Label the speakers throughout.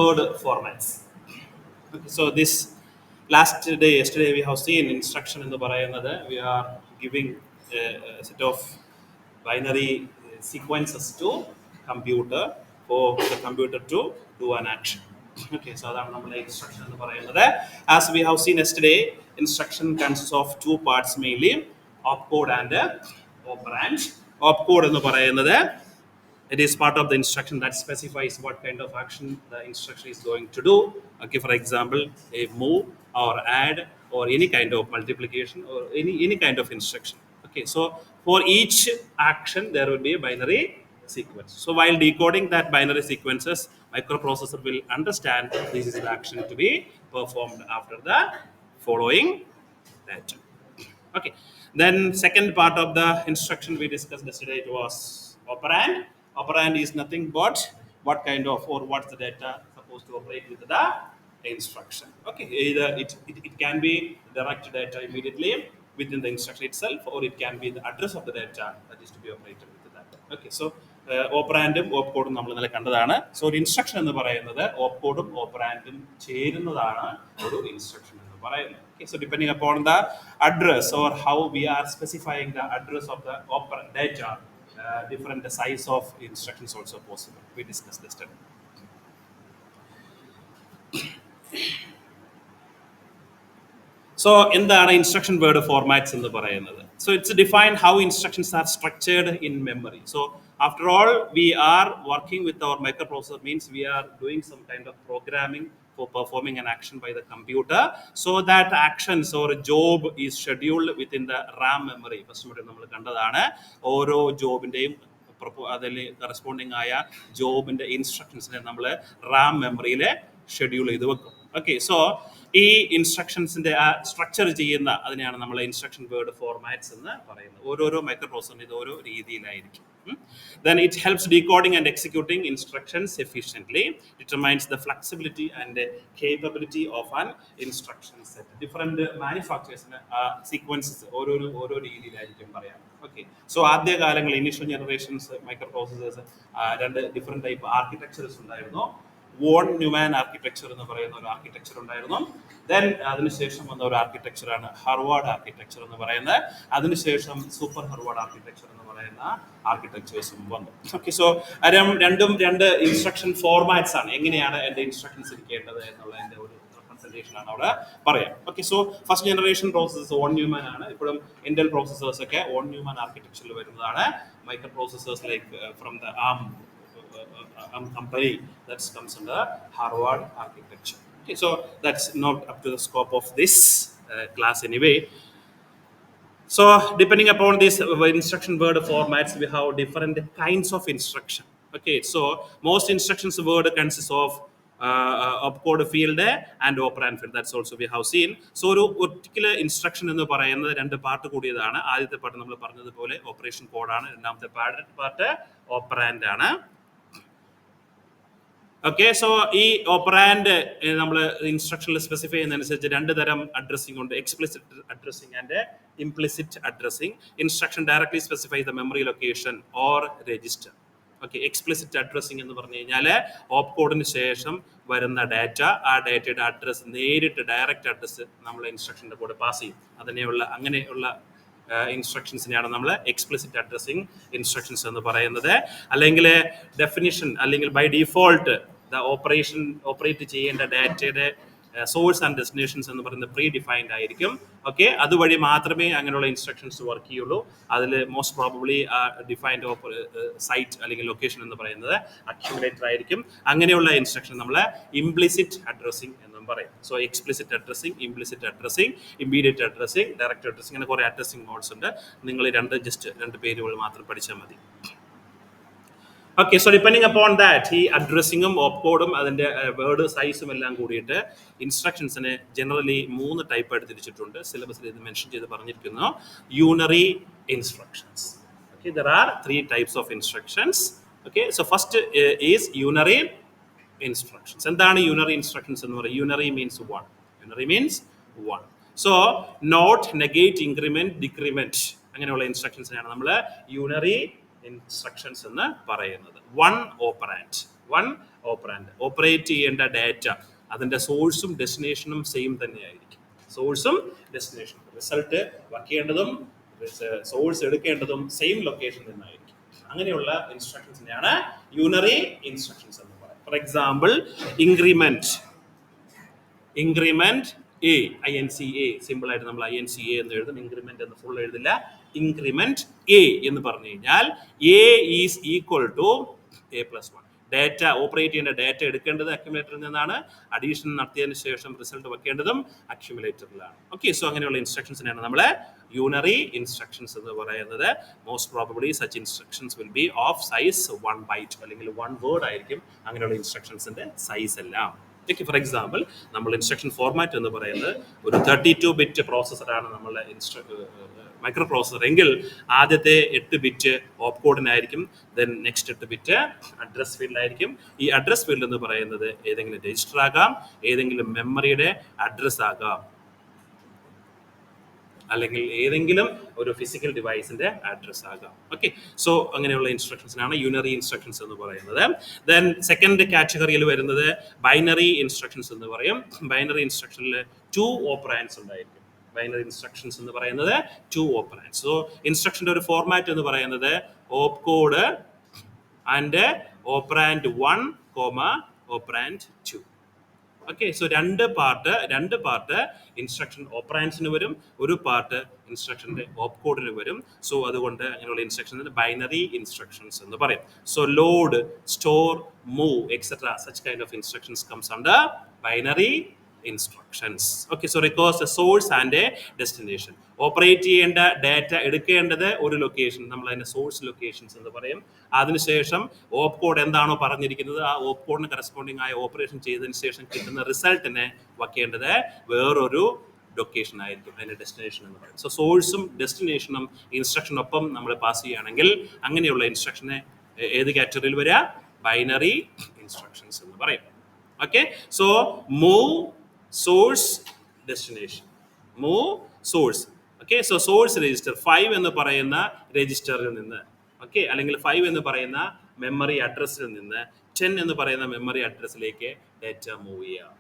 Speaker 1: word formats. Okay, so this yesterday we have seen instruction in the പറയുന്നത് we are giving a set of binary sequences to computer for the computer to do an action. Okay, so അതാണ് നമ്മുടെ instruction എന്ന് പറയുന്നത്. As we have seen yesterday, instruction consists of two parts mainly, opcode and operand. Opcode എന്ന് പറയുന്നത് it is part of the instruction that specifies what kind of action the instruction is going to do. Okay, for example, a move or add or any kind of multiplication or any kind of instruction. Okay, so for each action there will be a binary sequence. So while decoding that binary sequences, microprocessor will understand this is the action to be performed after the following data. Okay, then second part of the instruction we discussed yesterday, it was operand. Operand is nothing but what kind of or what's the data supposed to operate with the instruction. Okay, either it can be direct data immediately within the instruction itself, or it can be the address of the data that is to be operated with that. Okay, so ഓപ്പറാൻഡും ഓപ്പ് കോഡും നമ്മൾ ഇന്നലെ കണ്ടതാണ്. So ഒരു instruction എന്ന് പറയുന്നത് ഓപ്പ് കോഡും ഓപ്പറാൻഡും ചേരുന്നതാണ് ഒരു ഇൻസ്ട്രക്ഷൻ എന്ന് പറയുന്നത്. Okay, so depending upon the address or how we are specifying the address of the operand data, different size of instructions also possible. We discussed this today. So എന്താണ് instruction word formats എന്ന് പറയുന്നത്? So it's defined how instructions are structured in memory. So after all, we are working with our microprocessor, means we are doing some kind of programming for performing an action by the computer, so that actions or job is scheduled within the RAM memory. First നമ്മൾ കണ്ടതാണ് ഓരോ ജോബിൻ്റെയും അതിൽ corresponding ആയ ജോബിൻ്റെ ഇൻസ്ട്രക്ഷൻസിനെ നമ്മൾ റാം മെമ്മറിയിൽ schedule ചെയ്ത് വെക്കും. ഓക്കെ, സോ ഈ ഇൻസ്ട്രക്ഷൻസിൻ്റെ ആ സ്ട്രക്ചർ ചെയ്യുന്ന അതിനെയാണ് നമ്മൾ ഇൻസ്ട്രക്ഷൻ വേർഡ് ഫോർമാറ്റ്സ് എന്ന് പറയുന്നത്. ഓരോരോ മൈക്രോ പ്രോസസറിന് ഇത് ഓരോ രീതിയിലായിരിക്കും. Then it helps decoding and executing instructions efficiently, determines the flexibility and capability of an instruction set. Different manufacturers sequences ഓരോ രീതിയിലായിരിക്കും പറയാം. ഓക്കെ, സോ ആദ്യ കാലങ്ങളിൽ ഇനീഷ്യൽ ജനറേഷൻസ് മൈക്രോ പ്രോസസേഴ്സ് രണ്ട് ഡിഫറെൻറ്റ് ടൈപ്പ് ആർക്കിടെക്ചേഴ്സ് ഉണ്ടായിരുന്നു. വോൺ ന്യൂമാൻ ആർക്കിടെക്ചർ എന്ന് പറയുന്ന ഒരു ആർക്കിടെക്ചർ ഉണ്ടായിരുന്നു. ദെൻ അതിനുശേഷം വന്ന ഒരു ആർക്കിടെക്ചറാണ് ഹാർവാർഡ് ആർക്കിടെക്ചർ എന്ന് പറയുന്നത്. അതിനുശേഷം സൂപ്പർ ഹാർവാർഡ് ആർക്കിടെക്ചർ എന്ന് പറയുന്ന ആർക്കിടെക്ചേഴ്സും വന്നു. ഓക്കെ, സോ രണ്ടും രണ്ട് ഇൻസ്ട്രക്ഷൻ ഫോർമാറ്റ്സ് ആണ്. എങ്ങനെയാണ് എൻ്റെ ഇൻസ്ട്രക്ഷൻസ് ഇരിക്കേണ്ടത് എന്നുള്ളതിൻ്റെ ഒരു റെപ്രസെൻറ്റേഷൻ ആണ് അവിടെ പറയാം. Okay, so first generation processors von Neumann ആണ്. ഇപ്പോഴും ഇന്റൽ പ്രോസസ്സേഴ്സ് ഒക്കെ വോൺ ന്യൂമാൻ ആർക്കിടെക്ചറിൽ വരുന്നതാണ്. Micro processors like from the company that comes under Harvard architecture. Okay, so that's not up to the scope of this class anyway. So depending upon this instruction word formats, we have different kinds of instruction. Okay, so most instructions word consists of opcode field and operand field. That's also we have seen. So ഒരു particular instruction എന്ന് പറയുന്നത് രണ്ട് part കൂടിയതാണ്. ആദ്യത്തെ part നമ്മൾ പറഞ്ഞതുപോലെ operation കോഡാണ്. രണ്ടാമത്തെ പാർട്ട് ഓപ്പറാൻഡ് ആണ്. ഓക്കെ, സോ ഈ ഓപ്പറാൻഡ് നമ്മൾ ഇൻസ്ട്രക്ഷനിൽ സ്പെസിഫൈ ചെയ്യുന്നതനുസരിച്ച് രണ്ട് തരം അഡ്രസ്സിംഗ് ഉണ്ട്, explicit addressing and implicit addressing. Instruction directly specify the memory location or register. Okay, explicit addressing എന്ന് പറഞ്ഞു കഴിഞ്ഞാൽ ഓപ്പ് കോഡിന് ശേഷം വരുന്ന ഡാറ്റ, ആ ഡാറ്റയുടെ അഡ്രസ്സ് നേരിട്ട് ഡയറക്റ്റ് അഡ്രസ്സ് നമ്മൾ ഇൻസ്ട്രക്ഷൻ്റെ കൂടെ പാസ് ചെയ്യും. അങ്ങനെയുള്ള ഇൻസ്ട്രക്ഷൻസിനെയാണ് നമ്മൾ എക്സ്പ്ലിസിറ്റ് അഡ്രസ്സിംഗ് ഇൻസ്ട്രക്ഷൻസ് എന്ന് പറയുന്നത്. അല്ലെങ്കിൽ ഡെഫിനിഷൻ അല്ലെങ്കിൽ ബൈ ഡിഫോൾട്ട് ഓപ്പറേറ്റ് ചെയ്യേണ്ട ഡാറ്റയുടെ സോഴ്സ് ആൻഡ് ഡെസ്റ്റിനേഷൻസ് എന്ന് പറയുന്നത് പ്രീ ഡിഫൈൻഡ് ആയിരിക്കും. ഓക്കെ, അതുവഴി മാത്രമേ അങ്ങനെയുള്ള ഇൻസ്ട്രക്ഷൻസ് വർക്ക് ചെയ്യുള്ളൂ. അതിൽ മോസ്റ്റ് പ്രോബബ്ലി ഡിഫൈൻഡ് സൈറ്റ് അല്ലെങ്കിൽ ലൊക്കേഷൻ എന്ന് പറയുന്നത് അക്യുമുലേറ്റർ ആയിരിക്കും. അങ്ങനെയുള്ള ഇൻസ്ട്രക്ഷൻ നമ്മൾ ഇംപ്ലിസിറ്റ് അഡ്രസ്സിംഗ് എന്നും പറയും. So explicit addressing, implicit addressing, immediate addressing, direct addressing, അങ്ങനെ കുറേ അഡ്രസ്സിംഗ് മോഡ്സ് ഉണ്ട്. നിങ്ങൾ രണ്ട് പേരുകൾ മാത്രം പഠിച്ചാൽ മതി. Okay, so depending upon that ഈ അഡ്രസ്സിങ്ങും ഓപ്കോഡും അതിൻ്റെ വേർഡ് സൈസും എല്ലാം കൂടിയിട്ട് ഇൻസ്ട്രക്ഷൻസിനെ ജനറലി 3 ടൈപ്പായിട്ട് തിരിച്ചിട്ടുണ്ട്. സിലബസിൽ ഇത് മെൻഷൻ ചെയ്ത് പറഞ്ഞിരിക്കുന്നു. Unary instructions. Okay, there are 3 types of instructions. Okay, so first is unary instructions. എന്താണ് യൂണറി ഇൻസ്ട്രക്ഷൻസ് എന്ന് പറയുന്നത്? Unary means 1. Unary means 1. So not, negate, increment, decrement അങ്ങനെയുള്ള ഇൻസ്ട്രക്ഷൻസിനാണ് നമ്മൾ യൂണറി ഇൻസ്ട്രക്ഷൻസ് എന്ന് പറയുന്നത്. 1 ഓപ്പറാൻഡ്, 1 ഓപ്പറാൻഡ്. ഓപ്പറേറ്റ് ചെയ്യേണ്ട ഡാറ്റ അതിൻ്റെ സോഴ്സും ഡെസ്റ്റിനേഷനും സെയിം തന്നെയായിരിക്കും. സോഴ്സും ഡെസ്റ്റിനേഷനും റിസൾട്ട് വയ്ക്കേണ്ടതും സോഴ്സ് എടുക്കേണ്ടതും സെയിം ലൊക്കേഷനിൽ നിന്നായിരിക്കും. അങ്ങനെയുള്ള ഇൻസ്ട്രക്ഷൻസിനെയാണ് യൂണറി ഇൻസ്ട്രക്ഷൻസ് എന്ന് പറയുന്നത്. For example increment A, INCA, simple ആയിട്ട് നമ്മൾ INCA എന്ന് എഴുതും. ഇൻക്രിമെന്റ് എന്ന് ഫുൾ എഴുതില്ല. ഇൻക്രിമെന്റ് എ എന്ന് പറഞ്ഞു കഴിഞ്ഞാൽ A is equal to A+1. Data operate ചെയ്യേണ്ട ഡാറ്റ എടുക്കേണ്ടത് അക്യുമുലേറ്ററിൽ നിന്നാണ്. അഡീഷൻ നടത്തിയതിനു ശേഷം റിസൾട്ട് വെക്കേണ്ടതും അക്യുമുലേറ്ററിലാണ്. ഓക്കെ, സോ അങ്ങനെയുള്ള ഇൻസ്ട്രക്ഷൻസിനാണ് നമ്മൾ യൂണറി ഇൻസ്ട്രക്ഷൻസ് എന്ന് പറയുന്നത്. Most probably such instructions will be of size 1 byte അല്ലെങ്കിൽ 1 word ആയിരിക്കും അങ്ങനെയുള്ള ഇൻസ്ട്രക്ഷൻസിന്റെ സൈസ് എല്ലാം. ഫോർ എക്സാമ്പിൾ നമ്മൾ ഇൻസ്ട്രക്ഷൻ ഫോർമാറ്റ് എന്ന് പറയുന്നത് ഒരു 32-bit പ്രോസസ്സറാണ് നമ്മളുടെ മൈക്രോ പ്രോസസ്സർ എങ്കിൽ ആദ്യത്തെ 8 bit ഓപ്പ് കോഡിനായിരിക്കും. Then next 8 bit address field ആയിരിക്കും. ഈ അഡ്രസ് ഫീൽഡ് എന്ന് പറയുന്നത് ഏതെങ്കിലും രജിസ്റ്റർ ആകാം, ഏതെങ്കിലും മെമ്മറിയുടെ അഡ്രസ് ആകാം, അല്ലെങ്കിൽ ഏതെങ്കിലും ഒരു ഫിസിക്കൽ ഡിവൈസിന്റെ അഡ്രസ് ആകാം. ഓക്കെ, സോ അങ്ങനെയുള്ള ഇൻസ്ട്രക്ഷൻസിനാണ് യൂണറി ഇൻസ്ട്രക്ഷൻസ് എന്ന് പറയുന്നത്. ദെൻ സെക്കൻഡ് കാറ്റഗറിയിൽ വരുന്നത് ബൈനറി ഇൻസ്ട്രക്ഷൻസ് എന്ന് പറയും. ബൈനറി ഇൻസ്ട്രക്ഷനിൽ 2 ഓപ്പറാൻഡ്സ് ഉണ്ടായിരിക്കും. ബൈനറി ഇൻസ്ട്രക്ഷൻസ് എന്ന് പറയുന്നത് 2 ഓപ്പറാൻഡ്സ്. സോ ഇൻസ്ട്രക്ഷന്റെ ഒരു ഫോർമാറ്റ് എന്ന് പറയുന്നത് opcode and operand 1, operand 2. Okay, so രണ്ട് പാർട്ട് ഇൻസ്ട്രക്ഷൻ ഓപ്പറാൻഡ്സിന് വരും, ഒരു പാർട്ട് ഇൻസ്ട്രക്ഷന്റെ ഓപ്പ് കോഡിന് വരും. സോ അതുകൊണ്ട് അങ്ങനെയുള്ള ഇൻസ്ട്രക്ഷൻസിന് ബൈനറി ഇൻസ്ട്രക്ഷൻസ് എന്ന് പറയും. So load, store, move etcetera such kind of instructions comes under binary instructions. Okay, so requires A source and A destination. Operate ചെയ്യേണ്ട ഡാറ്റ എടുക്കേണ്ടത് ഒരു ലൊക്കേഷൻ, നമ്മൾ അതിന്റെ സോഴ്സ് ലൊക്കേഷൻസ് എന്ന് പറയും. അതിനുശേഷം ഓപ്പ് കോഡ് എന്താണോ പറഞ്ഞിരിക്കുന്നത് ആ ഓപ്പ് കോഡിന് കറസ്പോണ്ടിങ് ആയ ഓപ്പറേഷൻ ചെയ്തതിന് ശേഷം കിട്ടുന്ന റിസൾട്ടിനെ വയ്ക്കേണ്ടത് വേറൊരു ലൊക്കേഷൻ ആയിരിക്കും, അതിന്റെ ഡെസ്റ്റിനേഷൻ എന്ന് പറയും. സോ സോഴ്സും ഡെസ്റ്റിനേഷനും ഇൻസ്ട്രക്ഷനൊപ്പം നമ്മൾ പാസ് ചെയ്യുകയാണെങ്കിൽ അങ്ങനെയുള്ള ഇൻസ്ട്രക്ഷനെ ഏത് കാറ്റഗറിയിൽ വരിക? ബൈനറി ഇൻസ്ട്രക്ഷൻസ് എന്ന് പറയും. Okay, so move, source, destination. Move, source. Okay, so source register 5 എന്ന് പറയുന്ന രജിസ്റ്ററിൽ നിന്ന്, ഓക്കെ, അല്ലെങ്കിൽ 5 എന്ന് പറയുന്ന മെമ്മറി അഡ്രസ്സിൽ നിന്ന് 10 എന്ന് പറയുന്ന മെമ്മറി അഡ്രസ്സിലേക്ക് ഡാറ്റ മൂവ് ചെയ്യാം.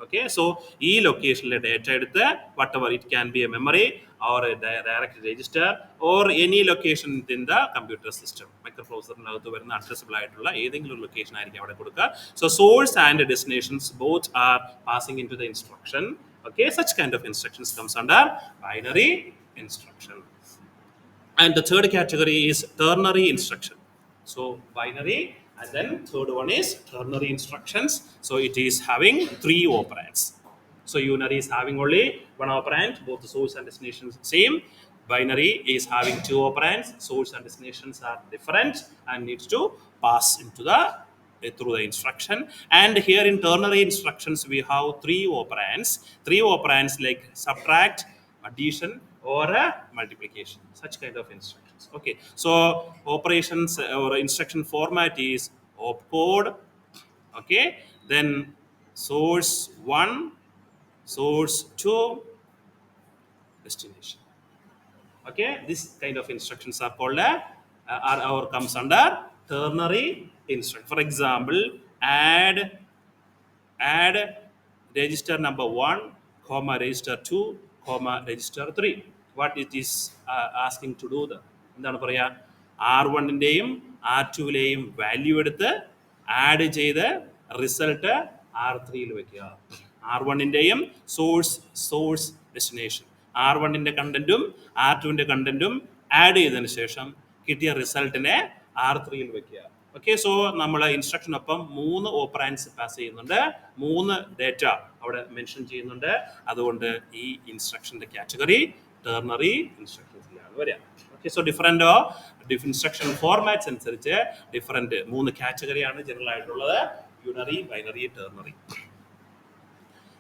Speaker 1: ഓക്കെ, സോ ഈ ലൊക്കേഷനിലെ ഡാറ്റ എടുത്ത് whatever it can be a memory or a direct register or any location in the computer system. Micro പ്രോസസറിനകത്ത് വരുന്ന അഡ്രസ്സബിൾ ആയിട്ടുള്ള ഏതെങ്കിലും ഒരു ലൊക്കേഷൻ ആയിരിക്കും അവിടെ കൊടുക്കുക. So source and destinations both are passing into the instruction. Okay, such kind of instructions comes under binary instruction. And the third category is ternary instruction. So binary, and then third one is ternary instructions. So it is having 3 operands. So unary is having only 1 operand, both the source and destination same. Binary is having 2 operands, source and destinations are different and needs to pass into the through the instruction. And here in ternary instructions we have 3 operands like subtract, addition or multiplication, such kind of instructions. Okay, so operations or instruction format is opcode, okay, then source 1, source 2, destination. Okay, this kind of instructions are called or comes under ternary instruction. For example, add register number 1, register 2, register 3. What it is asking to do the എന്താണ് പറയുക? R1-ൻ്റെയും R2-ലെയും value എടുത്ത് add ചെയ്ത് result R3-ൽ വെക്കുക. R1-ൻ്റെയും source destination, R1-ൻ്റെ കണ്ടന്റും R2-ൻ്റെ കണ്ടന്റും add ചെയ്തതിന് ശേഷം കിട്ടിയ റിസൾട്ടിനെ R3-ൽ വെക്കുക. Okay, so നമ്മൾ ഇൻസ്ട്രക്ഷനൊപ്പം 3 ഓപ്പറാൻഡ്സ് പാസ് ചെയ്യുന്നുണ്ട്, 3 ഡേറ്റ അവിടെ മെൻഷൻ ചെയ്യുന്നുണ്ട്. അതുകൊണ്ട് ഈ ഇൻസ്ട്രക്ഷൻ്റെ കാറ്റഗറി ടെർണറി ഇൻസ്ട്രക്ഷൻസിലാണ് വരിക. Okay, so different instruction formats അനുസരിച്ച് ഡിഫറെൻറ്റ് 3 കാറ്റഗറിയാണ് ജനറൽ ആയിട്ടുള്ളത്: unary, binary, ternary.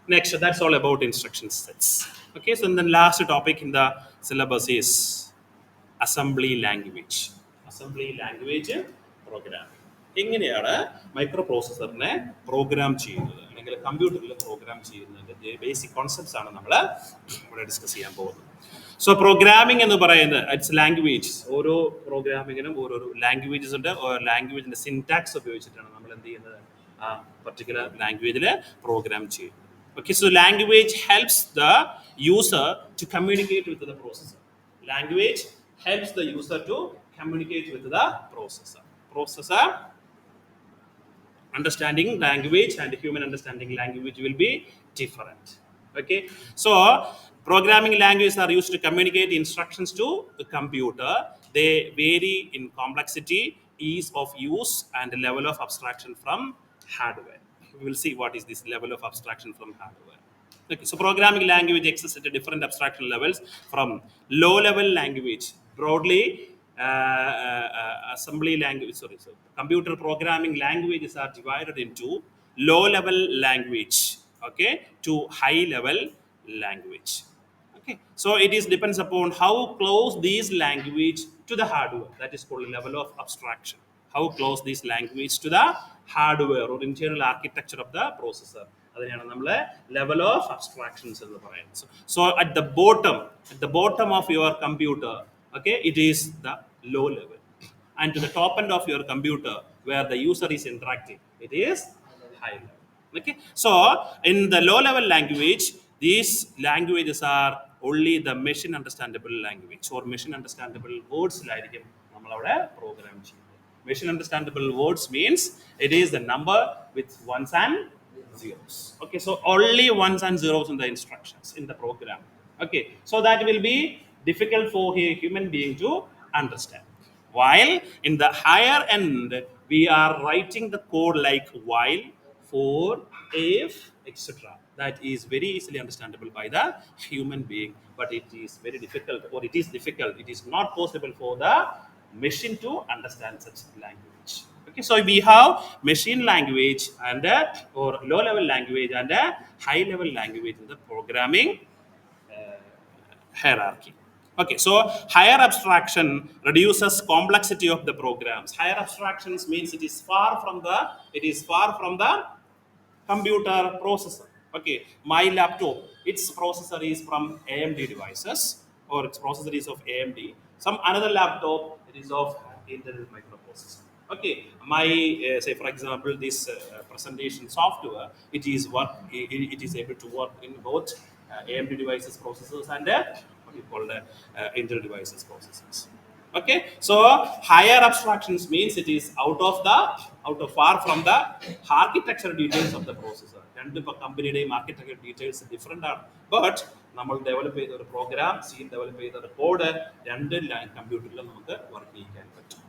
Speaker 1: Next, that's all about instruction sets. Okay, so then last topic in the syllabus is assembly language. Assembly language programming. എങ്ങനെയാണ് micro പ്രോസസ്സറിനെ programme ചെയ്യുന്നത് അല്ലെങ്കിൽ കമ്പ്യൂട്ടറിൽ programme ചെയ്യുന്നതിൻ്റെ basic concepts ആണ് നമ്മൾ ഇവിടെ ഡിസ്കസ് ചെയ്യാൻ പോകുന്നത്. സോ പ്രോഗ്രാമിംഗ് എന്ന് പറയുന്നത് ഇറ്റ്സ് ലാംഗ്വേജ്. ഓരോ പ്രോഗ്രാമിങ്ങിനും ഓരോരോ ലാംഗ്വേജസ് ഉണ്ട്. ലാംഗ്വേജിൻ്റെ സിൻടാക്സ് ഉപയോഗിച്ചിട്ടാണ് നമ്മൾ എന്ത് ചെയ്യുന്നത്? ആ particular language program ചെയ്യും. Okay, so language helps the user to communicate with the processor. Language helps the user to communicate with the processor. Processor understanding language and human understanding language will be different. Okay, so programming languages are used to communicate instructions to the computer. They vary in complexity, ease of use, and level of abstraction from hardware. We will see what is this level of abstraction from hardware. Okay, so programming language exists at different abstraction levels, from low level language, broadly assembly language, sorry, so computer programming languages are divided into low level language, okay, to high level language. Okay, so it is depends upon how close these language to the hardware. That is called level of abstraction. How close this language to the hardware or internal architecture of the processor. അതിനെയാണ് നമ്മൾ level of abstractions എന്ന് പറയുന്നത്. So at the bottom of your computer, okay, it is the low level, and to the top end of your computer where the user is interacting, it is high level. Okay, so in the low level language, these languages are only the machine understandable language or machine understandable words ലായിരിക്കും നമ്മളവിടെ programme ചെയ്യുന്നത്. Machine understandable words means it is the number with ones and zeros. Okay, so only ones and zeros in the instructions in the program. Okay, so that will be difficult for a human being to understand. While in the higher end, we are writing the code like while, for, if, etc. That is very easily understandable by the human being, but it is very difficult, or it is difficult. It is not possible for the machine to understand such language. Okay, so we have machine language and or low level language and a high level language in the programming hierarchy. Okay, so higher abstraction reduces complexity of the programs. Higher abstractions means it is far from the computer processor. Okay, my laptop, its processor is from AMD devices, or its processor is of AMD. Some another laptop, it is of Intel microprocessor. Okay, my say for example this presentation software, it is able to work in both AMD devices processors and what you call the Intel devices processors. Okay, so higher abstractions means it is out of far from the architecture details of the processor. രണ്ട് കമ്പനിയുടെയും architecture details different ആണ്, but നമ്മൾ develop ചെയ്ത ഒരു programme, develop ചെയ്ത ഒരു code രണ്ട് കമ്പ്യൂട്ടറിൽ നമുക്ക് വർക്ക് ചെയ്യിക്കാൻ പറ്റും.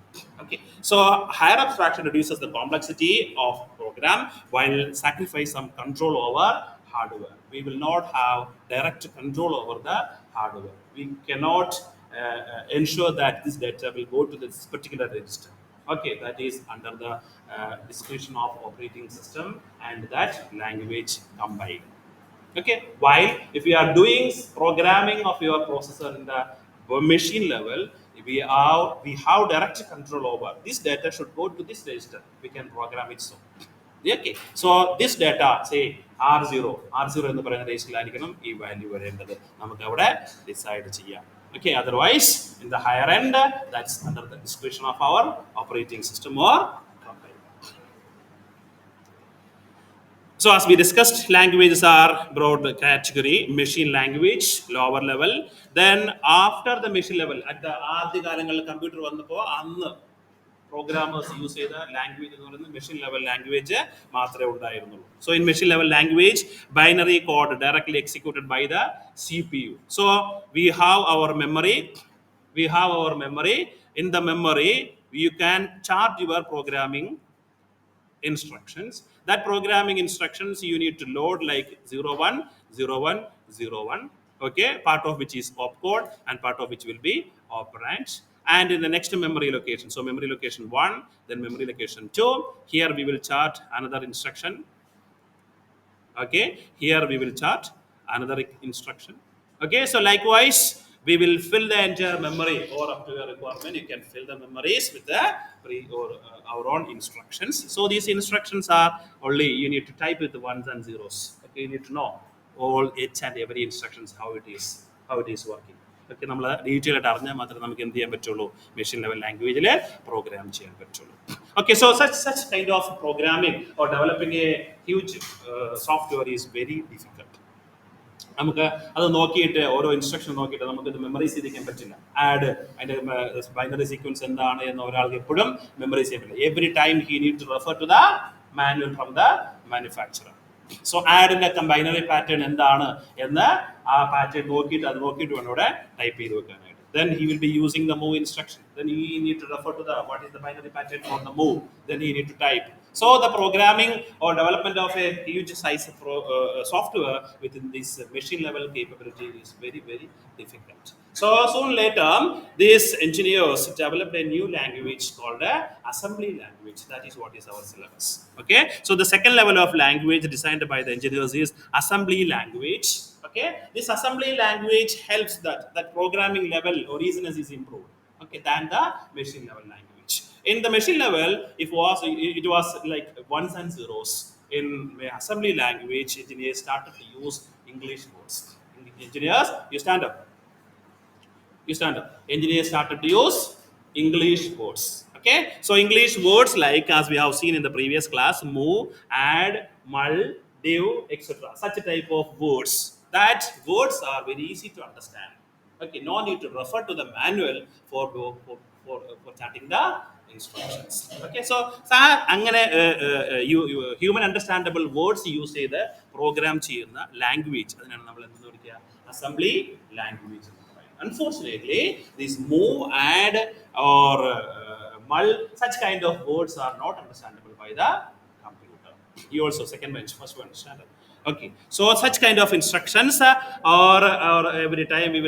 Speaker 1: Okay, so higher abstraction reduces the complexity of program while sacrifice some control over hardware. We will not have direct control over the hardware. We cannot ensure that this data will go to this particular register. Okay, that is under the discretion of operating system and that language combined. Okay, while if we are doing programming of your processor in the machine level, we have direct control over this data should go to this register. We can program it so. Okay, so this data say r0 എന്ന് പറയുന്ന രജിസ്റ്ററിലായിരിക്കണം ഈ value വരേണ്ടത്, നമുക്ക് അവിടെ decide ചെയ്യാം. Okay, otherwise in the higher end, that's under the discretion of our operating system or company. So as we discussed, languages are broad category. Machine language, lower level. Then after the machine level, at the ആദ്യ കാലങ്ങളിൽ computer വന്നപ്പോൾ അന്ന് programmers use ചെയ്ത language എന്ന് പറയുന്നത് machine level language മാത്രമേ ഉണ്ടായിരുന്നുള്ളൂ. So in machine level language, binary code directly executed by the CPU. So we have our memory. In the memory, you can chart your programming instructions. That programming instructions you need to load like 01, 01, 01. Okay, part of which is opcode and part of which will be operand. And in the next memory location, so memory location 1, then memory location 2, here we will chart another instruction. Okay, here we will chart another instruction. Okay, so likewise we will fill the entire memory, or up to your requirement you can fill the memories with the our own instructions. So these instructions are only you need to type with the ones and zeros. Okay, you need to know all each and every instructions how it is working. ഒക്കെ നമ്മൾ detail ആയിട്ട് അറിഞ്ഞാൽ മാത്രമേ നമുക്ക് എന്ത് ചെയ്യാൻ പറ്റുള്ളൂ, machine level ലാംഗ്വേജിൽ പ്രോഗ്രാം ചെയ്യാൻ പറ്റുള്ളൂ. Okay, so such kind of programming or developing a huge software is very difficult. നമുക്ക് അത് നോക്കിയിട്ട് ഓരോ ഇൻസ്ട്രക്ഷൻ നോക്കിയിട്ട് നമുക്കിത് മെമ്മറൈസ് ചെയ്തിരിക്കാൻ പറ്റില്ല. ആഡ് അതിൻ്റെ ബൈനറി സീക്വൻസ് എന്താണ് എന്ന് ഒരാൾക്ക് എപ്പോഴും മെമ്മറൈസ് ചെയ്യാൻ പറ്റില്ല. Every time he need to refer to the manual from the manufacturer. So ആഡിന്റെ ബൈനറി പാറ്റേൺ എന്താണ് എന്ന് ആ പാറ്റേൺ നോക്കിയിട്ട് അത് നോക്കിയിട്ട് വേണം ഇവിടെ ടൈപ്പ് ചെയ്ത് വെക്കാനായിട്ട്. Then he will be using the move instruction. Then he need to refer to the what is the binary pattern for the move. Then he need to type. So the programming or development of a huge size of software within this machine level capability is very, very difficult. So soon later, these engineers developed a new language called a assembly language. That is what is our syllabus. Okay. So the second level of language designed by the engineers is assembly language. Okay, this assembly language helps that programming level or easiness is improved, okay, than the machine level language. In the machine level, it was like ones and zeros. In assembly language, engineers started to use English words. Engineers, you stand up. You stand up. Engineers started to use English words. Okay, so English words like as we have seen in the previous class, move, add, mul, div, etc. Such a type of words. That words are very easy to understand. Okay, no need to refer to the manual for charting the instructions. Okay, so അങ്ങനെ human understandable words use ചെയ്ത് programme ചെയ്യുന്ന language അതിനാണ് നമ്മൾ എന്ത് വിളിക്കുക, assembly language. Unfortunately, these move, add or mul, such kind of words are not understandable by the computer. You also second bench, first one understand. Okay, so such kind of instructions or every time we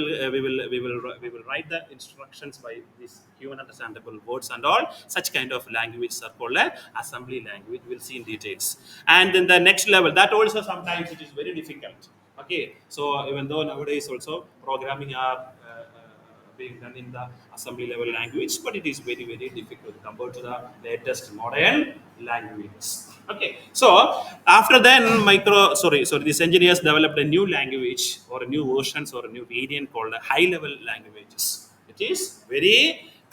Speaker 1: will write the instructions by these human understandable words and all. Such kind of languages are called assembly language. We'll see in details. And then the next level, that also sometimes it is very difficult. Okay, so even though nowadays also programming are being done in the assembly level language, but it is very, very difficult compared to the latest modern languages. Okay, so after then these engineers developed a new language or a new versions or a new variant called high level languages. It is very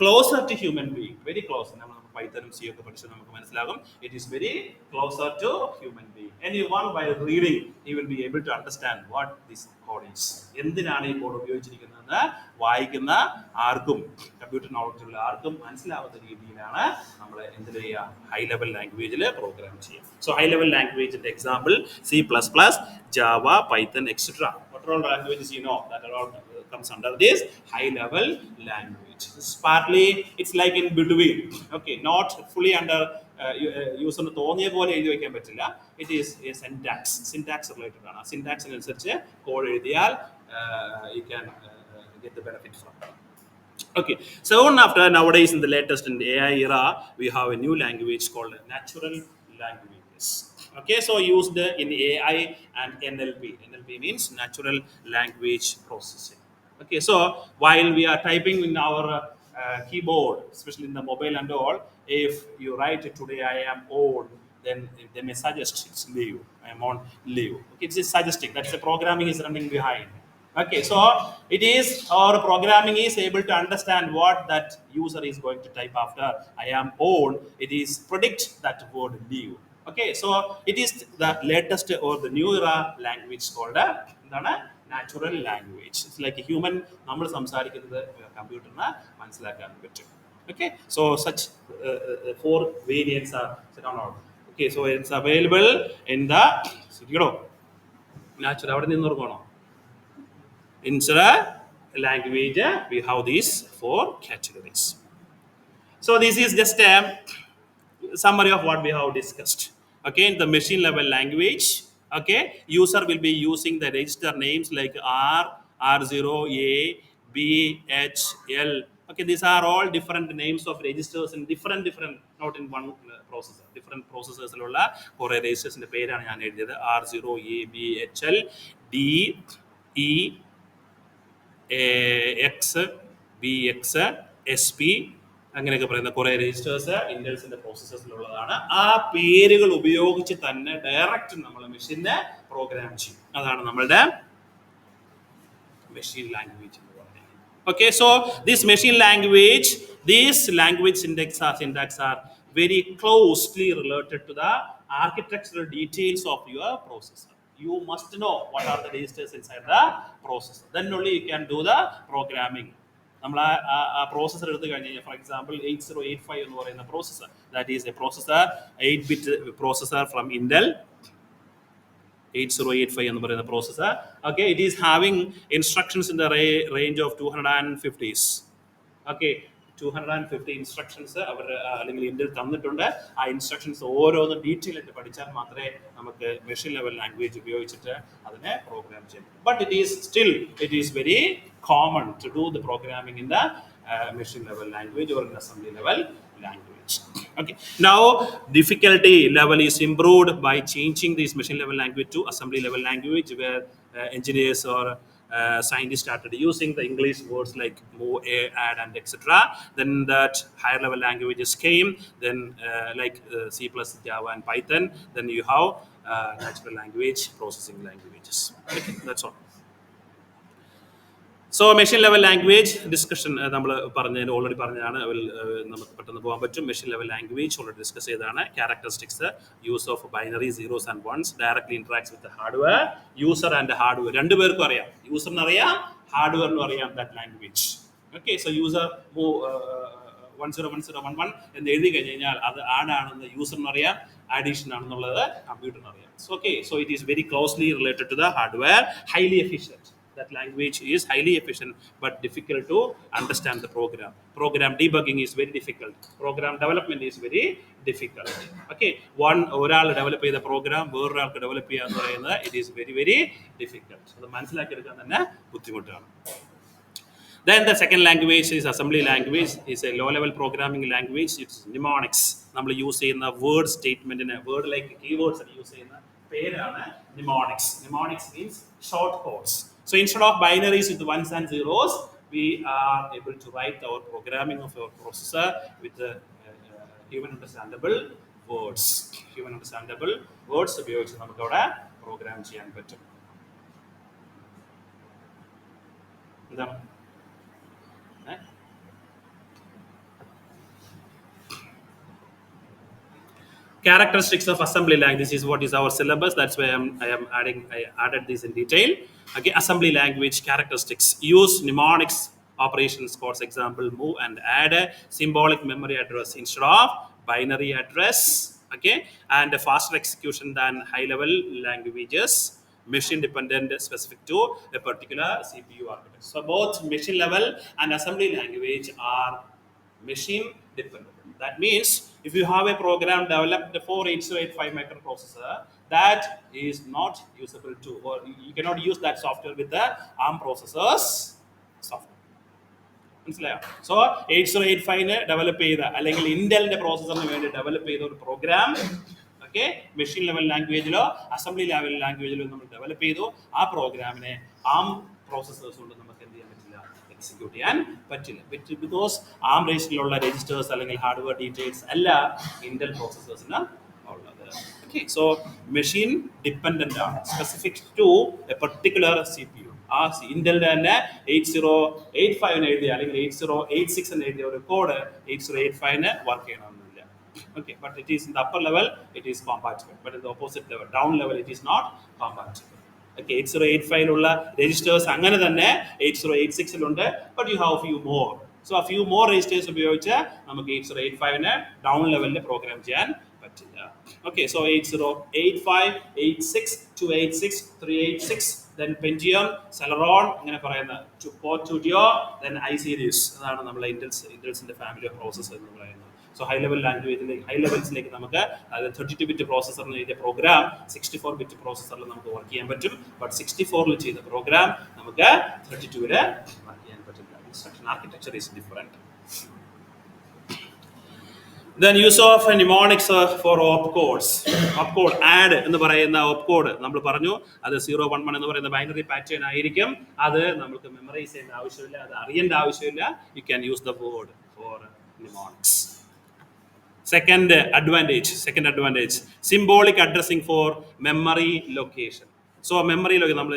Speaker 1: closer to human being, very close. Python C ഒക്കെ പഠിച്ചാൽ നമുക്ക് മനസ്സിലാകും, it is very closer to human being. Anyone by reading he will be able to understand what this code is. എന്തിനാണ് ഈ code ഉപയോഗിച്ചിരിക്കുന്നതെന്ന് വായിക്കുന്ന ആർക്കും computer knowledge ഉള്ള ആർക്കും മനസ്സിലാവുന്ന രീതിയിലാണ് നമ്മൾ എന്ത് ചെയ്യുക, ഹൈ ലെവൽ ലാംഗ്വേജിൽ പ്രോഗ്രാം ചെയ്യുക. സോ ഹൈ ലെവൽ ലാംഗ്വേജിന്റെ example C++, Java, Python, etc. What all languages you know that are all comes under this high level language. Partly it's like in between. Okay, not fully under user തോന്നിയ പോലെ എഴുതി വയ്ക്കാൻ പറ്റില്ല. It is a syntax related ആണ്. സിന്റാക്സിനനുസരിച്ച് code എഴുതിയാൽ you can get the benefit from that. Okay, so after nowadays in the latest in the AI era, we have a new language called natural languages. Okay, so used in AI and NLP. NLP means natural language processing. Okay, so while we are typing in our keyboard, especially in the mobile and all, if you write today I am old, then they may suggest it's leave. I am on leave. Okay, it's suggesting that's the programming is running behind. Okay, so it is our programming is able to understand what that user is going to type after I am old. It is predict that word leave. Okay, so it is the latest or the new era language called natural language. It's like a human നമ്മൾ സംസാരിക്കുന്നത് കമ്പ്യൂട്ടറിന് മനസ്സിലാക്കാൻ പറ്റും. Okay, so such 4 variants are set on out. Okay, so it's available in the natural അവിടെ നിന്ന് നോക്കണോ in the language we have these 4 categories. So this is just a summary of what we have discussed. Okay, in the machine level language, okay, user will be using the register names like R, R0, A, B, H, L. Okay, these are all different names of registers in different not in one processor, different processors ഉള്ള കുറേ registers പേരാണ് ഞാൻ എഴുതിയത്. R0, A, B, H, L, D, E, X, BX, SP അങ്ങനെയൊക്കെ പറയുന്ന കുറേ registers ഇന്റൽസിന്റെ പ്രോസസ്സേഴ്സിലുള്ളതാണ്. ആ പേരുകൾ ഉപയോഗിച്ച് തന്നെ ഡയറക്റ്റ് നമ്മൾ മെഷീനെ പ്രോഗ്രാം ചെയ്യും. അതാണ് നമ്മളുടെ മെഷീൻ ലാംഗ്വേജ് എന്ന് പറയുന്നത്. Okay, so this machine language, these language syntax are very closely related to the architectural details of your processor. You must know what are the registers inside the processor. Then only you can do the programming. നമ്മൾ ആ processor എടുത്തു കഴിഞ്ഞ് കഴിഞ്ഞാൽ for example 8085 എന്ന് പറയുന്ന processor that is A processor 8-bit processor from Intel 8085 എന്ന് പറയുന്ന processor. Okay, it is having instructions in the range of 250s. Okay, 250 instructions അവർ അല്ലെങ്കിൽ ഇന്ത്യയിൽ തന്നിട്ടുണ്ട്. ആ ഇൻസ്ട്രക്ഷൻസ് ഓരോന്നും ഡീറ്റെയിൽ ആയിട്ട് പഠിച്ചാൽ മാത്രമേ നമുക്ക് മെഷീൻ ലെവൽ ലാംഗ്വേജ് ഉപയോഗിച്ചിട്ട് അതിനെ പ്രോഗ്രാം ചെയ്യാം. But it is very common to do the programming in the machine level language or in assembly level language. Okay, now difficulty level is improved by changing this machine level language to assembly level language, where engineers or scientists started using the English words like move, add, and etc. Then that higher level languages came. Then like C++, Java, and Python. Then you have natural language processing languages. Okay, that's all. So machine level language discussion നമ്മൾ already പറഞ്ഞതാണ്. നമുക്ക് പെട്ടെന്ന് പോകാൻ പറ്റും. Machine level language already discuss ചെയ്തതാണ്. Characteristics, use of binary zeros and ones, directly interacts with hardware. User and hardware രണ്ടുപേർക്കും അറിയാം. യൂസറിന് അറിയാം, ഹാർഡ്വെയറിനും അറിയാം that language. Okay, so user 101011 എന്ന് എഴുതി കഴിഞ്ഞ് കഴിഞ്ഞാൽ അത് ആഡ് ആണെന്ന് യൂസറിന് അറിയാം, അഡീഷൻ ആണെന്നുള്ളത് കമ്പ്യൂട്ടറിന് അറിയാം. Okay, so it is very closely related to the hardware, highly efficient. That language is highly efficient but difficult to understand the program. Program debugging is very difficult. Program development is very difficult. Okay, ഒരാൾ develop ചെയ്ത programme വേറൊരാൾക്ക് develop ചെയ്യുക എന്ന് പറയുന്നത് it is very very difficult. അത് മനസ്സിലാക്കിയെടുക്കാൻ തന്നെ ബുദ്ധിമുട്ടാണ്. Then the second language is assembly language. It's a low level programming language. It's mnemonics. നമ്മൾ യൂസ് ചെയ്യുന്ന വേർഡ് സ്റ്റേറ്റ്മെന്റിന് വേർഡ് ലൈക്ക് കീവേഡ്സ് യൂസ് ചെയ്യുന്ന പേരാണ് mnemonics. Mnemonics means short codes. So instead of binaries with ones and zeros, we are able to write our programming of our processor with human understandable words. Human understandable words ഉപയോഗിച്ച് നമുക്ക് അവിടെ programme ചെയ്യാൻ പറ്റും. എന്താണ് characteristics of assembly language? This is what is our syllabus. That's why I added this in detail. Okay, assembly language characteristics: use mnemonics operations. For example, move and add a symbolic memory address instead of binary address. Okay, and a faster execution than high level languages. Machine dependent, specific to a particular CPU architecture. So both machine level and assembly language are machine dependent. That means if you have a program developed for 8085 microprocessor, that is not usable to, or you cannot use that software with the ARM processors software. മനസ്സിലായോ? So 8085 develop ചെയ്ത അല്ലെങ്കിൽ ഇന്റലിന്റെ പ്രോസസ്സറിന് വേണ്ടി develop ചെയ്ത ഒരു program okay machine level ലാംഗ്വേജിലോ assembly level ലാംഗ്വേജിലോ നമ്മൾ ഡെവലപ്പ് ചെയ്തു. ആ പ്രോഗ്രാമിനെ ആം പ്രോസസ്സേഴ്സ് കൊണ്ട് നമുക്ക് എന്ത് ചെയ്യാൻ പറ്റില്ല, എക്സിക്യൂട്ട് ചെയ്യാൻ പറ്റില്ല. ബിക്കോസ് ആം രജിസ്റ്ററിലുള്ള രജിസ്റ്റേഴ്സ് അല്ലെങ്കിൽ ഹാർഡ്വെയർ ഡീറ്റെയിൽസ് അല്ല ഇന്റൽ പ്രോസസ്സേഴ്സിന് ഉള്ളത്. ഓക്കെ, സോ മെഷീൻ ഡിപ്പെൻഡന്റ് ആണ്, specific to a particular C P U. ആ ഇന്റലിന്റെ തന്നെ 8085 എഴുതിയ അല്ലെങ്കിൽ 8086 എഴുതിയ ഒരു കോഡ് 8085 വർക്ക് ചെയ്യണമെന്നില്ല. Okay, but it is in the upper level, it is compatible. But in the opposite level, down level, it is not compatible. Okay, 8085 ഉള്ള registers അങ്ങനെ തന്നെ 8086 ഉണ്ട്. But you have a few more. So a few more registers ഉപയോഗിച്ച് നമുക്ക് 8085 down ലെവലിൽ programme ചെയ്യാൻ പറ്റില്ല. Okay, so 8085, 86, 286, 386, then Pentium, Celeron, അങ്ങനെ പറയുന്ന Port 2 Duo, then i-Series. അതാണ് നമ്മളെ ഇന്റൽസിന്റെ ഫാമിലി ഓഫ് പ്രോസസ്സർ എന്ന് പറയുന്നത്. സോ ഹൈ ലെവൽ ലാംഗ്വേജിലേക്ക് ഹൈ ലെവൽസിലേക്ക് നമുക്ക് അതായത് 32-bit പ്രോസസ്സറിന് എഴുതിയ പ്രോഗ്രാം 64-bit പ്രോസസ്സറിൽ നമുക്ക് വർക്ക് ചെയ്യാൻ പറ്റും. ബട്ട് 64-ൽ ചെയ്ത പ്രോഗ്രാം നമുക്ക് 32-ൽ വർക്ക് ചെയ്യാൻ പറ്റില്ല. Instruction architecture is different. Then use of mnemonics for opcodes. Opcode add എന്ന് പറയുന്ന opcode നമ്മൾ പറഞ്ഞു അത് 011 എന്ന് പറയുന്ന ബൈനറി പാറ്റേൺ ആയിരിക്കും. അത് നമുക്ക് മെമ്മറൈസ് ചെയ്യേണ്ട ആവശ്യമില്ല, അത് അറിയേണ്ട ആവശ്യമില്ല. You can use the word for mnemonics. Second advantage, symbolic addressing for memory location. So മെമ്മറിയിലൊക്കെ നമ്മൾ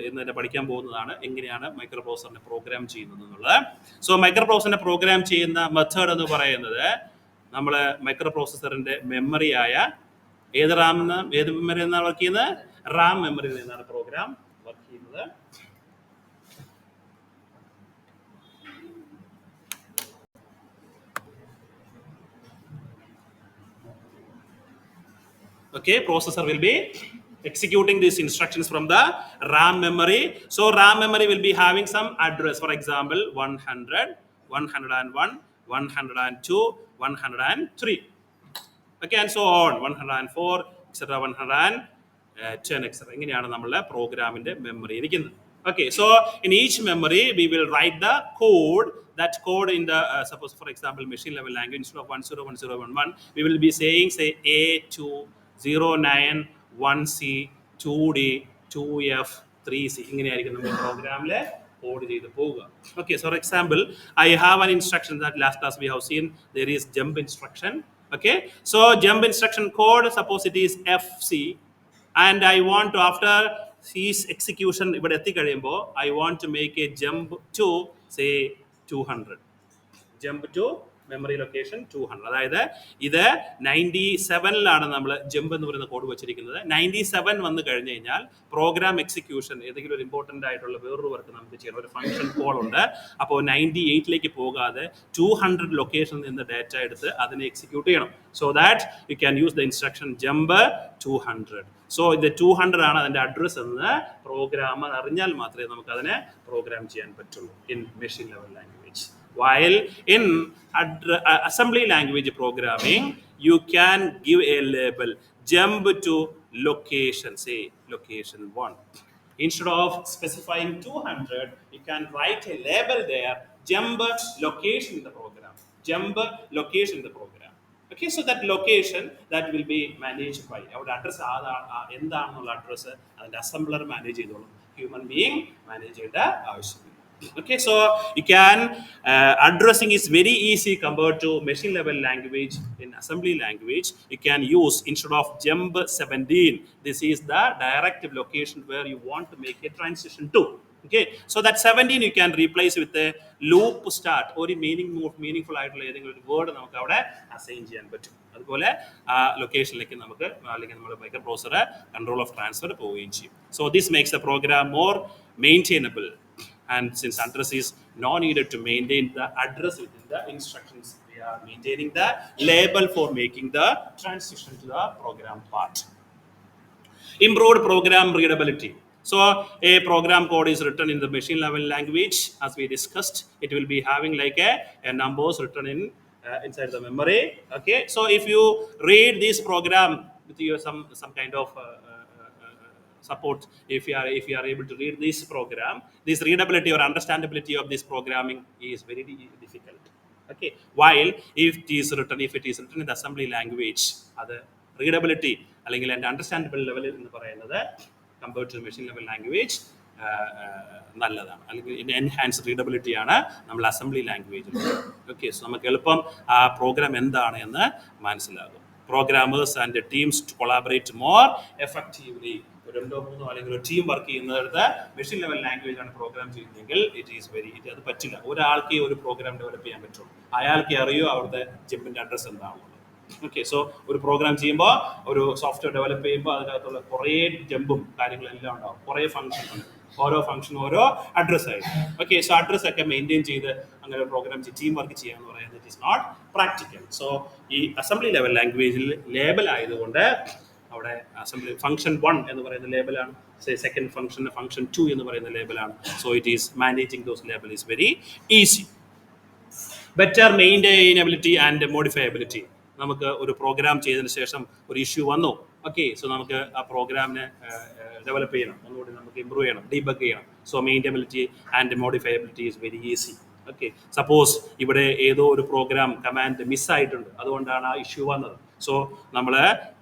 Speaker 1: ഇന്ന് പഠിക്കാൻ പോകുന്നതാണ് എങ്ങനെയാണ് മൈക്രോ പ്രോസസറിനെ പ്രോഗ്രാം ചെയ്യുന്നത് എന്നുള്ളത്. സോ മൈക്രോ പ്രോസസറിനെ പ്രോഗ്രാം ചെയ്യുന്ന മെത്തേഡ് എന്ന് പറയുന്നത് നമ്മൾ മൈക്രോ പ്രോസസറിന്റെ മെമ്മറിയായ ഏത് മെമ്മറി എന്നാണ് വർക്ക് ചെയ്യുന്നത്? റാം മെമ്മറിയിൽ നിന്നാണ് പ്രോഗ്രാം വർക്ക് ചെയ്യുന്നത്. Okay, processor will be executing these instructions from the RAM memory. So RAM memory will be having some address, for example 100, 101, 102, 103, okay, and so on, 104, etc., 110, etc. ഇങ്ങനെയാണ് നമ്മളുടെ പ്രോഗ്രാമിന്റെ memory ഇരിക്കുന്നത്. Okay, so in each memory we will write the code. That code in the suppose for example machine level language, instead of 101011 we will be saying say A209 1C 2D 2F 3C ഇങ്ങനെയായിരിക്കും നമ്മൾ പ്രോഗ്രാമിലെ code ചെയ്ത് പോവുക. Okay, so for example I have an instruction that last class we have seen, there is jump instruction. Okay, so jump instruction code, suppose it is FC and I want to, after his execution ഇവിടെ എത്തിക്കഴിയുമ്പോൾ I want to make a jump to say 200, jump to memory location 200. അതായത് ഇത് 97ലാണ് നമ്മൾ jump എന്ന് പറയുന്ന code വെച്ചിരിക്കുന്നത്. 97 വന്നു കഴിഞ്ഞ് കഴിഞ്ഞാൽ പ്രോഗ്രാം എക്സിക്യൂഷൻ ഏതെങ്കിലും ഒരു ഇമ്പോർട്ടൻ്റ് ആയിട്ടുള്ള വേറൊരു വർക്ക് നമുക്ക് ചെയ്യണം, ഒരു ഫംഗ്ഷൻ കോൾ ഉണ്ട്. അപ്പോൾ 98ലേക്ക് പോകാതെ 200 ലൊക്കേഷനിൽ നിന്ന് ഡാറ്റ എടുത്ത് അതിനെ എക്സിക്യൂട്ട് ചെയ്യണം. So that you can use the instruction jump 200. So ഇത് 200 ആണ് അതിൻ്റെ അഡ്രസ്സ് എന്ന് പ്രോഗ്രാമർ അറിഞ്ഞാൽ മാത്രമേ നമുക്ക് അതിനെ പ്രോഗ്രാം ചെയ്യാൻ പറ്റുള്ളൂ in machine level language. While in assembly language programming, you can give a label, jump to location, say location 1. Instead of specifying 200, you can write a label there, jump location in the program, jump location in the program. Okay, so that location that will be managed by our address, എന്താണെന്നുള്ള address അതിൻ്റെ assembler manage ചെയ്തോളും, human being manage ചെയ്യേണ്ട ആവശ്യമില്ല. Okay, so you can addressing is very easy compared to machine level language. In assembly language you can use, instead of jump 17, this is the directive location where you want to make a transition to. Okay, so that 17 you can replace with a loop start or meaningful ആയിട്ടുള്ള ഏതെങ്കിലും ഒരു word നമുക്ക് അവിടെ assign ചെയ്യാൻ പറ്റും. അതുപോലെ ആ ലൊക്കേഷനിലേക്ക് നമുക്ക് അല്ലെങ്കിൽ നമ്മുടെ micro processor control of transfer പോവുകയും ചെയ്യും. So this makes the program more maintainable. And since address is not needed to maintain the address within the instructions, we are maintaining the label for making the transition to the program part. Improved program readability. So a program code is written in the machine level language, as we discussed. It will be having like a numbers written in inside the memory. Okay, so if you read this program with your some kind of support, if you are able to read this program, this readability or understandability of this programming is very difficult. Okay, while if it is written in the assembly language, അത് readability അല്ലെങ്കിൽ എൻ്റെ understandable level എന്ന് പറയുന്നത് compared to machine level language നല്ലതാണ്, അല്ലെങ്കിൽ enhance readability ആണ് നമ്മൾ assembly ലാംഗ്വേജിൽ. ഓക്കെ, സോ നമുക്ക് എളുപ്പം ആ പ്രോഗ്രാം എന്താണ് എന്ന് മനസ്സിലാകും. Programmers and teams to collaborate more effectively. രണ്ടോ മൂന്നോ അല്ലെങ്കിൽ ഒരു ടീം വർക്ക് ചെയ്യുന്നിടത്ത് മെഷീൻ ലെവൽ ലാംഗ്വേജ് ആണ് പ്രോഗ്രാം ചെയ്യുന്നതെങ്കിൽ അത് പറ്റില്ല. ഒരാൾക്കേ ഒരു പ്രോഗ്രാം ഡെവലപ്പ് ചെയ്യാൻ പറ്റുള്ളൂ, അയാൾക്കേ അറിയോ അവിടുത്തെ ജമ്പിൻ്റെ അഡ്രസ്സ് എന്താണെന്നുള്ളത്. ഓക്കെ, സോ ഒരു പ്രോഗ്രാം ചെയ്യുമ്പോൾ, ഒരു സോഫ്റ്റ്വെയർ ഡെവലപ്പ് ചെയ്യുമ്പോൾ അതിനകത്തുള്ള കുറേ ജമ്പും കാര്യങ്ങളും എല്ലാം ഉണ്ടാവും, കുറേ ഫംഗ്ഷൻ ഉണ്ട്, ഓരോ ഫംഗ്ഷനും ഓരോ അഡ്രസ്സായിട്ട്. ഓക്കെ, സോ അഡ്രസ്സൊക്കെ മെയിൻറ്റെയിൻ ചെയ്ത് അങ്ങനെ പ്രോഗ്രാം ടീം വർക്ക് ചെയ്യാന്ന് പറയുന്നത് it is not practical. So ഈ അസംബ്ലി ലെവൽ ലാംഗ്വേജിൽ ലേബൽ ആയതുകൊണ്ട് അവിടെ അസംബ്ലി ഫംഗ്ഷൻ 1 എന്ന് പറയുന്ന ലേബലാണ്, സെക്കൻഡ് ഫംഗ്ഷൻ 2 എന്ന് പറയുന്ന ലേബലാണ്. So it is managing those label is very easy. Better maintainability and modifiability. നമുക്ക് ഒരു പ്രോഗ്രാം ചെയ്തതിന് ശേഷം ഒരു ഇഷ്യൂ വന്നു, ഓക്കെ, സോ നമുക്ക് ആ പ്രോഗ്രാമിനെ ഡെവലപ്പ് ചെയ്യണം, ഒന്നുകൂടി നമുക്ക് ഇമ്പ്രൂവ് ചെയ്യണം, ഡീബഗ് ചെയ്യണം. So maintainability and modifiability is very easy. Okay, suppose ഇവിടെ ഏതോ ഒരു പ്രോഗ്രാം കമാൻഡ് മിസ്സായിട്ടുണ്ട്, അതുകൊണ്ടാണ് ആ ഇഷ്യൂ വന്നത്. സോ നമ്മൾ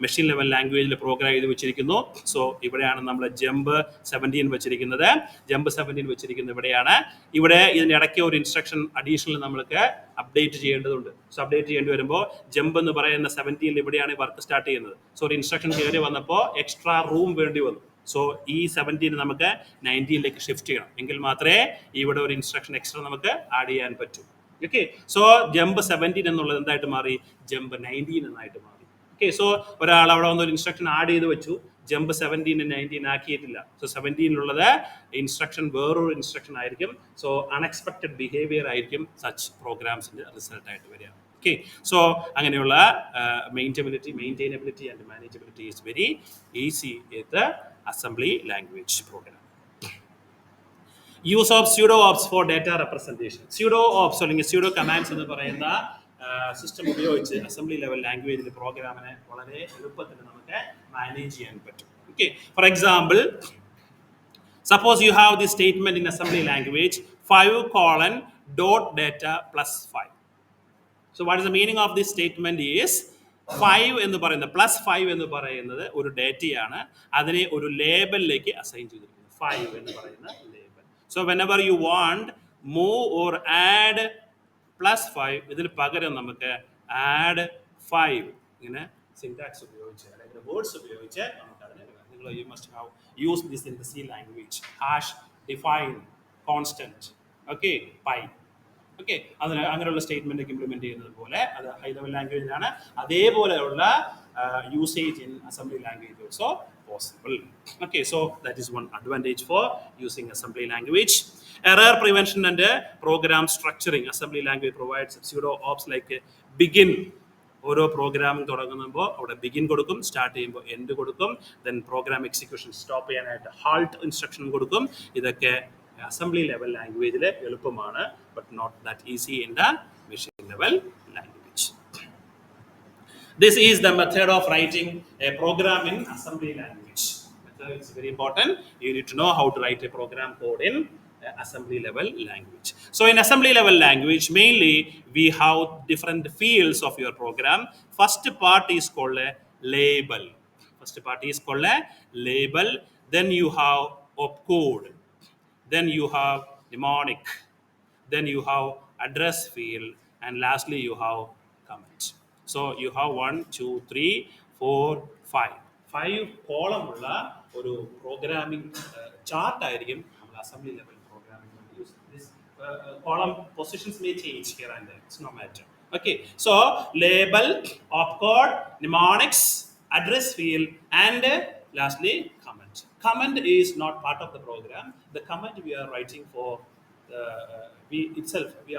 Speaker 1: മെഷീൻ ലെവൽ ലാംഗ്വേജിൽ പ്രോഗ്രാം ചെയ്ത് വെച്ചിരിക്കുന്നു. സോ ഇവിടെയാണ് നമ്മൾ ജമ്പ് 17 വെച്ചിരിക്കുന്നത്. ജമ്പ് 17 വെച്ചിരിക്കുന്നത് ഇവിടെയാണ്. ഇവിടെ ഇതിനിടയ്ക്ക് ഒരു ഇൻസ്ട്രക്ഷൻ അഡീഷണൽ നമ്മൾക്ക് അപ്ഡേറ്റ് ചെയ്യേണ്ടതുണ്ട്. സോ അപ്ഡേറ്റ് ചെയ്യേണ്ടി വരുമ്പോൾ ജമ്പ് എന്ന് പറയുന്ന 17 ഇവിടെയാണ് വർക്ക് സ്റ്റാർട്ട് ചെയ്യുന്നത്. സോ ഒരു ഇൻസ്ട്രക്ഷൻ കയറി വന്നപ്പോൾ എക്സ്ട്രാ റൂം വേണ്ടി വന്നു. സോ ഈ 17 നമുക്ക് 19ലേക്ക് ഷിഫ്റ്റ് ചെയ്യണം, എങ്കിൽ മാത്രമേ ഇവിടെ ഒരു ഇൻസ്ട്രക്ഷൻ എക്സ്ട്രാ നമുക്ക് ആഡ് ചെയ്യാൻ പറ്റൂ. ഓക്കെ, സോ ജമ്പ് 17 എന്നുള്ളത് എന്തായിട്ട് മാറി? ജമ്പ് 19 എന്നായിട്ട് മാറി. ഓക്കെ, സോ ഒരാൾ അവിടെ വന്നൊരു ഇൻസ്ട്രക്ഷൻ ആഡ് ചെയ്ത് വെച്ചു, ജമ്പ് 17 19 ആക്കിയിട്ടില്ല. സോ 17 ഇൻസ്ട്രക്ഷൻ വേറൊരു ഇൻസ്ട്രക്ഷൻ ആയിരിക്കും. സോ അൺഎക്സ്പെക്റ്റഡ് ബിഹേവിയർ ആയിരിക്കും സച്ച് പ്രോഗ്രാംസിന്റെ റിസൾട്ട് ആയിട്ട് വരിക. ഓക്കെ, സോ അങ്ങനെയുള്ള maintainability and manageability is very easy with assembly language program. Use of pseudo ops for data representation. Pseudo ops അല്ലെങ്കിൽ സ്യൂഡോ കമാൻഡ്സ് എന്ന് പറയുന്ന സിസ്റ്റം ഉപയോഗിച്ച് അസംബ്ലി ലെവൽ ലാംഗ്വേജിൽ പ്രോഗ്രാമിനെ വളരെ എളുപ്പത്തിൽ നമുക്ക് മാനേജ് ചെയ്യാൻ പറ്റും. Okay, for example, suppose you have this statement in assembly language 5:data plus 5. So what is the meaning of this statement is 5 എന്ന് പറയുന്നത് പ്ലസ് 5 എന്ന് പറയുന്നത് ഒരു ഡേറ്റയാണ്, അതിനെ ഒരു ലേബലിലേക്ക് അസൈൻ ചെയ്തിരിക്കുന്നു, 5 എന്ന് പറയുന്ന label. So whenever you want move or add plus 5, ഇതിൽ പകരം നമുക്ക് add 5 ഇങ്ങനെ സിന്റാക്സ് ഉപയോഗിച്ച് അല്ലെങ്കിൽ വേർഡ്സ് ഉപയോഗിച്ച് നമുക്ക് അതിനെ, നിങ്ങൾ you must have used this in the C language, hash define constant, okay, pi. Okay, അതിന് അങ്ങനെയുള്ള സ്റ്റേറ്റ്മെന്റ് ഇംപ്ലിമെന്റ് ചെയ്യുന്നത് പോലെ അത് ഹൈ ലെവൽ ലാംഗ്വേജിലാണ്. അതേപോലെയുള്ള usage in assembly language also possible. Okay, so that is one advantage for using assembly language. Error prevention and program structuring. Assembly language provides pseudo ops like begin. ഓരോ programming തുടങ്ങുമ്പോൾ അവിടെ begin കൊടുക്കും, start ചെയ്യുമ്പോൾ end കൊടുക്കും, then program execution stop ചെയ്യാനായിട്ട് halt instruction കൊടുക്കും. ഇതൊക്കെ assembly level ലാംഗ്വേജിൽ എളുപ്പമാണ്, but not that easy in the machine level language. This is the method of writing A program in assembly language. It's very important. You need to know how to write a program code in assembly level language. So in assembly level language, mainly we have different fields of your program. First part is called a label. Then you have opcode. Then you have mnemonic. Then you have address field. And lastly you have comment. So you have 1, 2, 3, 4, 5. 5 column ഉള്ള ഒരു programming chart ആയിരിക്കും നമ്മൾ assembly level programming use. This column positions may change here and there. It's no matter. Okay, so label, opcode, mnemonics, address field, and lastly comment. Comment is not part of the program. The comment we are writing for we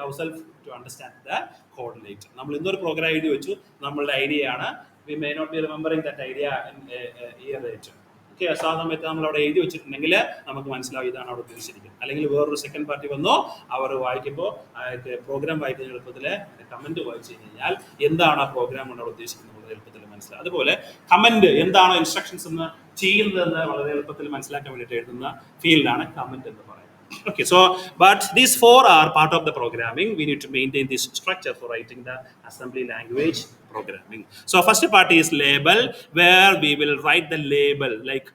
Speaker 1: ourselves to understand the code later. നമ്മൾ ഇന്നൊരു programme എഴുതി വെച്ചു, നമ്മളുടെ idea ആണ്. We may not be remembering that idea in a year later. Okay, ആ സമയത്ത് നമ്മൾ അവിടെ എഴുതി വെച്ചിട്ടുണ്ടെങ്കിൽ നമുക്ക് മനസ്സിലാവും ഇതാണ് അവിടെ ഉദ്ദേശിച്ചിരിക്കുന്നത്. അല്ലെങ്കിൽ വേറൊരു സെക്കൻഡ് പാർട്ടി വന്നോ അവർ വായിക്കുമ്പോൾ പ്രോഗ്രാം വായിക്കുന്ന എളുപ്പത്തിൽ കമന്റ് വായിച്ചു കഴിഞ്ഞാൽ എന്താണ് ആ പ്രോഗ്രാം കൊണ്ട് അവിടെ ഉദ്ദേശിക്കുന്നത് എളുപ്പത്തിൽ മനസ്സിലാവും. അതുപോലെ കമന്റ് എന്താണോ ഇൻസ്ട്രക്ഷൻസ് എന്ന് ചെയ്യുന്നതെന്ന് വളരെ എളുപ്പത്തിൽ മനസ്സിലാക്കാൻ വേണ്ടിയിട്ട് എഴുതുന്ന ഫീൽഡാണ് കമന്റ് എന്ന് പറയുന്നത്. Okay, so but these 4 are part of the programming. We need to maintain this structure for writing the assembly language programming. So first part is label, where we will write the label like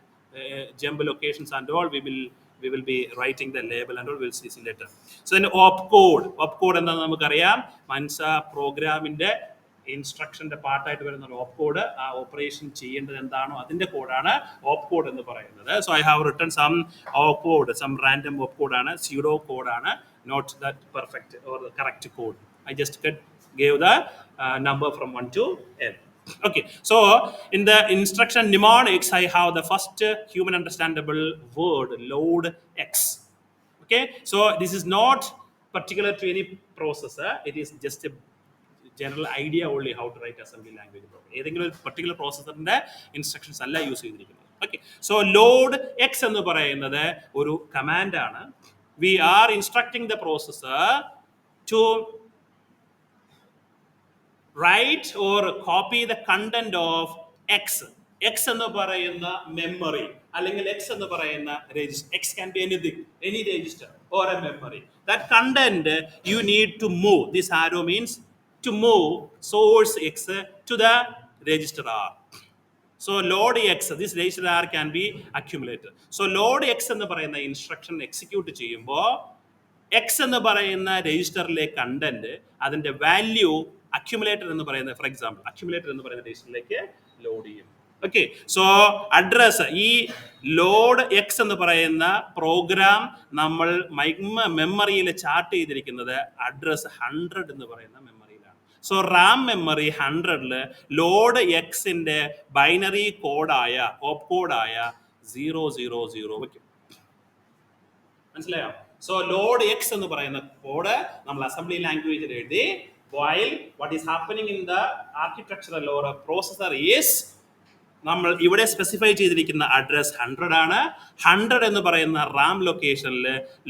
Speaker 1: jump locations and all. We will be writing the label and all. We'll see later. So then opcode എന്താണെന്ന് നമുക്കറിയാം. മനസ്സ പ്രോഗ്രാമിന്റെ ഇൻസ്ട്രക്ഷന്റെ പാർട്ടായിട്ട് വരുന്ന ഒരു opcode, ആ operation ചെയ്യേണ്ടത് എന്താണോ അതിന്റെ കോഡാണ് ഓപ്കോഡ് എന്ന് പറയുന്നത്. So I have written some opcode, some random opcode ആണ്, സ്യൂഡോ കോഡാണ്, not that perfect or correct code. I just gave the number from 1 to n. Okay, so in the instruction mnemonics I have the first human understandable word, load x. Okay, so this is not particular to any processor, it is just a general idea only how to write assembly language program. ഏതെങ്കിലും ഒരു particular പ്രോസസ്സറിന്റെ ഇൻസ്ട്രക്ഷൻസ് അല്ല use ചെയ്തിരിക്കുന്നത്. Okay, so load X എന്ന് പറയുന്നത് ഒരു command ആണ്. We are instructing the processor to write or copy the content of X. X എന്ന് പറയുന്ന മെമ്മറി അല്ലെങ്കിൽ എക്സ് എന്ന് പറയുന്ന register. X can be anything, any register or a memory. That content you need to move. This arrow means to move source x to the register R. So load x, this register R can be accumulated. So load x എന്ന് പറയുന്ന instruction execute ചെയ്യുമ്പോൾ x എന്ന് പറയുന്ന രജിസ്റ്ററിലെ content അതിന്റെ value accumulator എന്ന് പറയുന്ന, for example accumulator എന്ന് പറയുന്ന രജിസ്റ്ററിലേക്ക് ലോഡ് ചെയ്യും. ഓക്കെ. സോ അഡ്രസ് ഈ ലോഡ് എക്സ് എന്ന് പറയുന്ന പ്രോഗ്രാം നമ്മൾ മെമ്മറിയിൽ ചാർട്ട് ചെയ്തിരിക്കുന്നത് അഡ്രസ് 100 എന്ന് പറയുന്ന മെമ്മറിയിലാണ്. സോ റാം മെമ്മറി 100-ല് ലോഡ് എക്സിന്റെ ബൈനറി കോഡായ ഓപ്പ് കോഡായ 000 വയ്ക്കും. മനസ്സിലായോ? സോ ലോഡ് എക്സ് എന്ന് പറയുന്ന കോഡ് നമ്മൾ അസംബ്ലി ലാംഗ്വേജിൽ എഴുതി. while what is happening in the architectural or a processor is നമ്മൾ ഇവിടെ സ്പെസിഫൈ ചെയ്തിരിക്കുന്ന അഡ്രസ് 100 ആണ്. 100 എന്ന് പറയുന്ന റാം ലൊക്കേഷനിൽ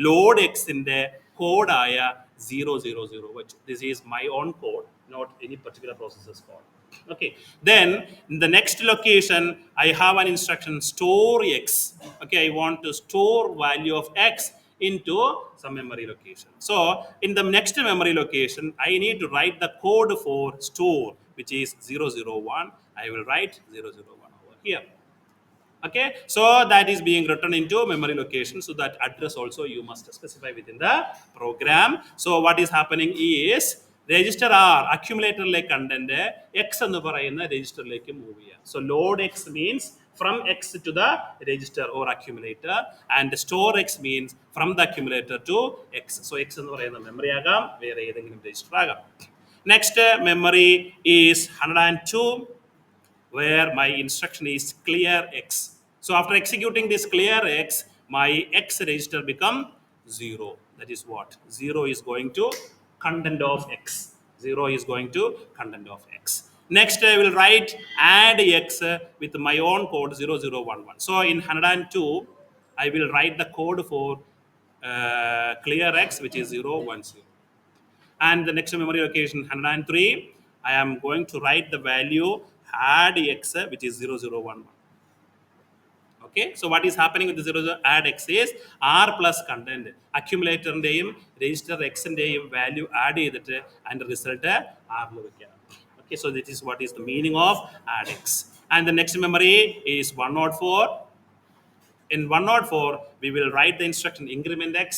Speaker 1: ലോഡ് എക്സിന്റെ കോഡായ 000 വെച്ചു. This is my own code, not any particular processor's code. Okay, then in the next location I have an instruction store x. Okay, I want to store value of x into some memory location. So in the next memory location I need to write the code for store, which is 001. I will write 001 over here. Okay, so that is being written into memory location. So that address also you must specify within the program. So what is happening is register R അക്യുമുലേറ്ററിലേക്ക് content X എന്ന് പറയുന്ന രജിസ്റ്ററിലേക്ക് move ചെയ്യാം. So load X means from X to the register or accumulator, and store X means from the accumulator to X. So X എന്ന് പറയുന്ന memory ആകാം, വേറെ ഏതെങ്കിലും രജിസ്റ്റർ ആകാം. Next memory is 102, where my instruction is clear x. So after executing this clear x, my x register become 0. That is what? 0 is going to content of x. 0 is going to content of x. Next I will write add x with my own code 0011. So in 102 I will write the code for clear x, which is 010. And the next memory location 103, I am going to write the value add x, which is 0011. Okay, so what is happening with the 00 add x is r plus content accumulator ന്റെയും register x ന്റെയും value add ചെയ്തിട്ട് അതിന്റെ result r ൽ വെക്കുക. Okay, so this is what is the meaning of add x. And the next memory is 104. In 104 we will write the instruction increment x.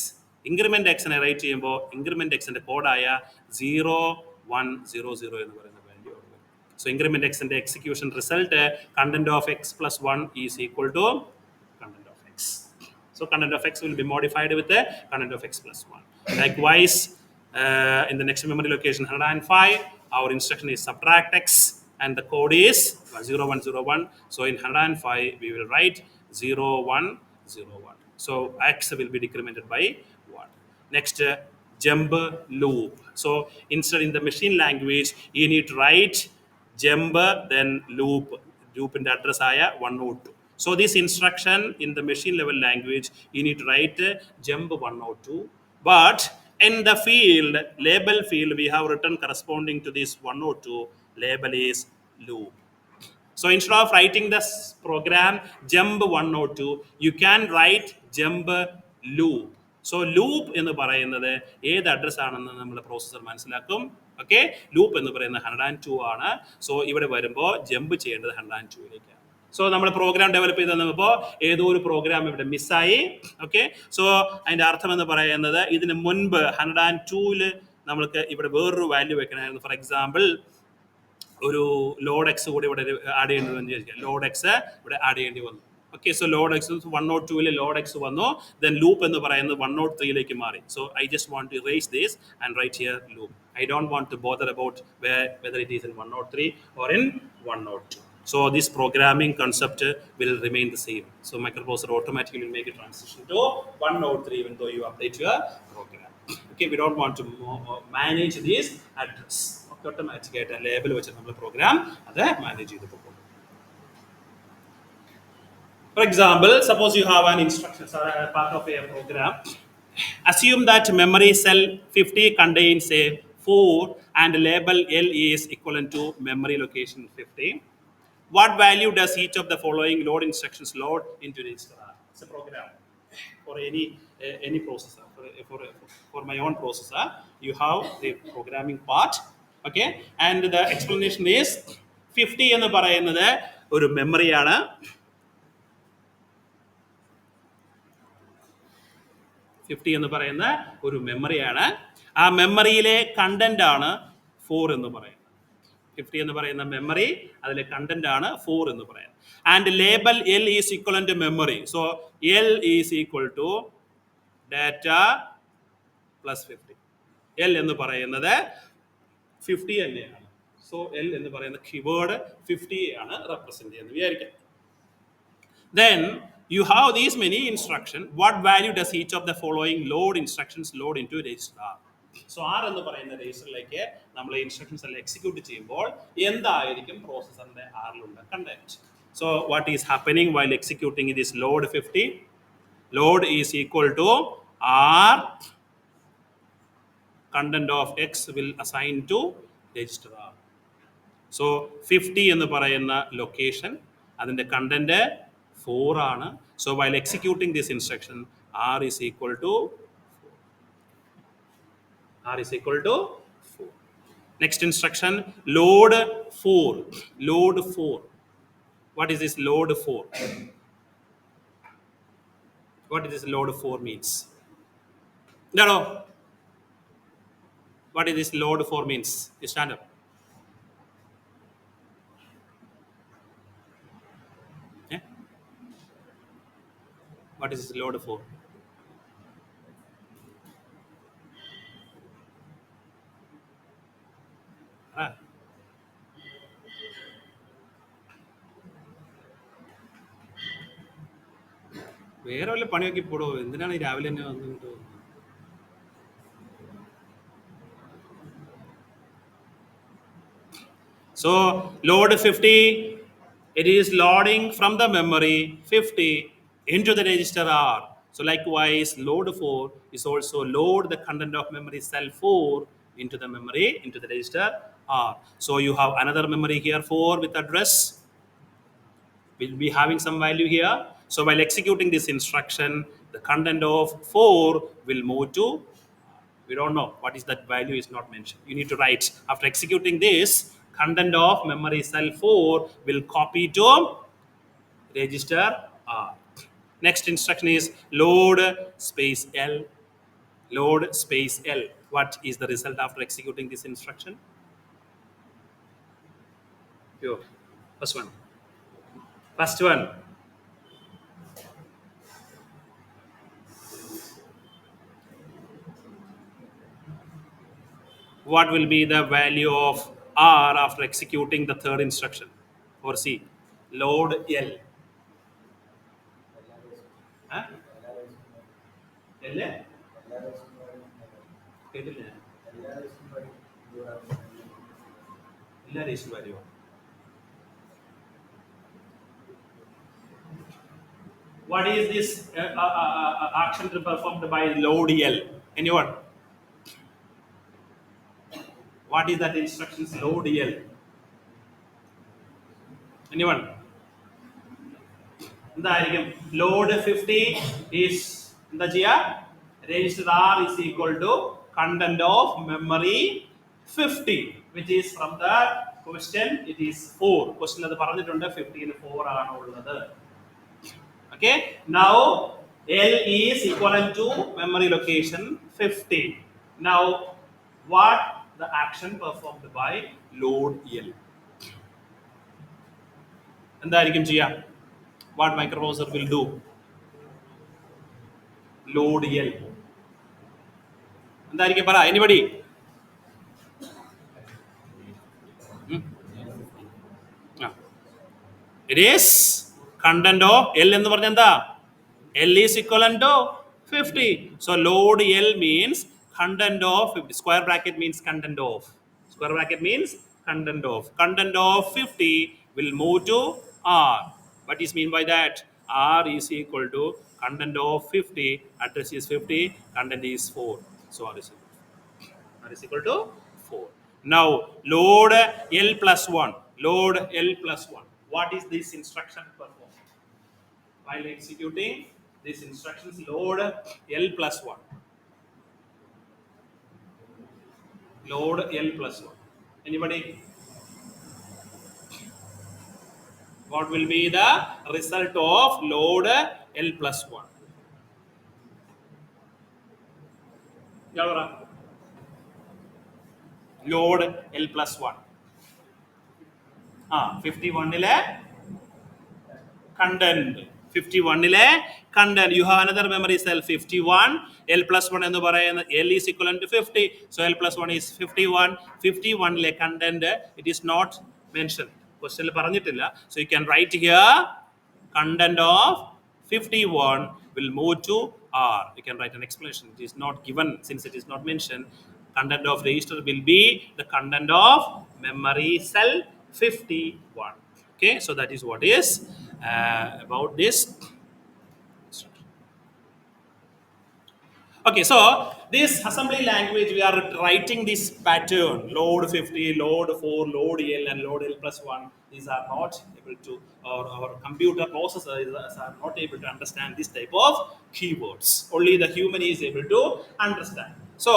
Speaker 1: Increment x നെ write ചെയ്യുമ്പോൾ increment x ന്റെ കോഡായ 0100 എന്ന് പറയുന്ന value. So increment x ന്റെ execution result content of x plus 1 is equal to content of x. So content of x will be modified with the content of x plus 1. Likewise, in the next memory location 105, our instruction is subtract x and the code is 0101. So in 105 we will write 0101. So x will be decremented by 1. Next, jump loop. So instead in the machine language you need to write jump then loop in the address aya 102. So this instruction in the machine level language you need to write jump 102, but in the field label field we have written corresponding to this 102 label is loop. So instead of writing this program jump 102 you can write jump loop. So loop എന്ന് പറയുന്നത് ഏത് address ആണെന്ന് നമ്മുടെ processor മനസ്സിലാക്കും. Okay, loop എന്ന് പറയുന്നത് 102 ആണ്. So ഇവിടെ വരുമ്പോൾ ജമ്പ് ചെയ്യേണ്ടത് 102ലേക്കാണ്. സോ നമ്മൾ പ്രോഗ്രാം ഡെവലപ്പ് ചെയ്ത് തന്നപ്പോൾ ഏതോ ഒരു പ്രോഗ്രാം ഇവിടെ മിസ്സായി. ഓക്കെ, സോ അതിൻ്റെ അർത്ഥം എന്ന് പറയുന്നത് ഇതിന് മുൻപ് 102-ൽ നമ്മൾക്ക് ഇവിടെ വേറൊരു വാല്യൂ വെക്കണമായിരുന്നു. ഫോർ എക്സാമ്പിൾ ഒരു ലോഡ് എക്സ് കൂടി ഇവിടെ ആഡ് ചെയ്യേണ്ടതെന്ന് വിചാരിക്കുക. ലോഡ് എക്സ് ഇവിടെ ആഡ് ചെയ്യേണ്ടി വന്നു. ഓക്കെ, സോ ലോഡ് എക്സ് 102-ൽ ലോഡ് എക്സ് വന്നു, ദെൻ ലൂപ്പ് എന്ന് പറയുന്നത് 103-ലേക്ക് മാറി. So I just want to erase this and write here loop. I don't want to bother about whether it is in 103 or in 102. So this programming concept will remain the same. So microprocessor automatically will make a transition to 103 even though you update your program. Okay, we don't want to manage this address. Okay, automatically at a label which is our program that manage the program. For example, suppose you have an instruction part of a program. Assume that memory cell 50 contains a 4 and label L is equivalent to memory location 50. What value does each of the following load instructions load into register R? It's a program for any processor. For my own processor, you have the programming part. Okay, and the explanation is 50 എന്ന് പറയുന്നത് ഒരു മെമ്മറിയാണ്. 50 എന്ന് പറയുന്ന ഒരു മെമ്മറിയാണ്. ആ മെമ്മറിയിലെ content ആണ് 4 എന്ന് പറയുന്നത്. 50 എന്ന് പറയുന്ന മെമ്മറി, അതിലെ കണ്ടന്റ് ആണ് 4 എന്ന് പറയാം. And label L is equal to memory. So L is equal to data plus 50. L എന്ന് പറയുന്നത് 50 തന്നെയാണ്. സോ എൽ എന്ന് പറയുന്ന കീവേഡ് 50 ആണ് റെപ്രസെന്റ് ചെയ്യുന്നത് വിചാരിക്കാം. Then you have these many instructions. What value does each of the following load instructions load into register R? So R എന്ന് പറയുന്ന രജിസ്റ്ററിലേക്ക് നമ്മൾ ഇൻസ്ട്രക്ഷൻസ് എല്ലാം എക്സിക്യൂട്ട് ചെയ്യുമ്പോൾ എന്തായിരിക്കും പ്രോസസറിന്റെ ആറിലുള്ള content? So what is happening while executing this load 50? Load is equal to R content of X will assign to register R. So 50 എന്ന് പറയുന്ന location, അതിന്റെ കണ്ടന്റ് 4 ആണ്. So while executing this instruction, R is equal to 4. Next instruction, load 4. Load 4. What is this load 4? What is this load 4 means? No. What is this load 4 means? You stand up. Yeah? What is this load 4? വേറെ വല്ല പണിയൊക്കെ പോടോ, എന്തിനാണ് ഈ രാവിലെ തന്നെ വന്നിട്ട്? So load 50, it is loading from the memory 50 into the register R. So likewise load 4 is also load the content of memory cell 4 into the memory, into the register R. So you have another memory here 4 with address, will be having some value here. So while executing this instruction, the content of 4 will move to, we don't know what is that value, is not mentioned. You need to write, after executing this, content of memory cell 4 will copy to register R. Next instruction is load space L. Load space L. What is the result after executing this instruction? Here, first one. What will be the value of R after executing the third instruction? Or C, load L. Huh? L? value. What is this action performed by load L? Anyone? What is that instructions load L? Anyone? Load 50 is the register R is equal to content of memory 50, which is from the question, it is 4. Question അത് പറഞ്ഞിട്ടുണ്ട് 50 ന് 4 ആണ് ഉള്ളത്. Okay, now L is equivalent to memory location 50. Now what the action performed by load L? എന്തായിരിക്കും ചെയ്യാ? What microprocessor will do? Load L. എന്തായിരിക്കും പറ? Anybody? It is content of L എന്ന് പറഞ്ഞാൽ എന്താ? L is equivalent to 50. So load L means content of 50. Square bracket means content of. Square bracket means content of. Content of 50 will move to R. What is mean by that? R is equal to content of 50. Address is 50. Content is 4. So R is equal to 4. Now load L plus 1. Load L plus 1. What is this instruction perform? While executing these instructions, load L plus 1. Load L plus 1. Anybody? What will be the result of load L plus 1? Load L plus 1. 51-ലെ content. 51-ലെ content. You have another memory cell 51. L plus 1 എന്ന് പറയുന്ന L is equivalent to 50. So L plus 1 is 51. 51-ലെ content it is not mentioned. Question പറഞ്ഞിട്ടില്ല. So you can write here content of 51 will move to R. You can write an explanation. It is not given since it is not mentioned. Content of register will be the content of memory cell 51. Okay, so that is what is about this. Okay, so this assembly language, we are writing this pattern, load 50, load 4, load L, and load L plus 1. These are not able to, or our computer processors are not able to understand this type of keywords. Only the human is able to understand. So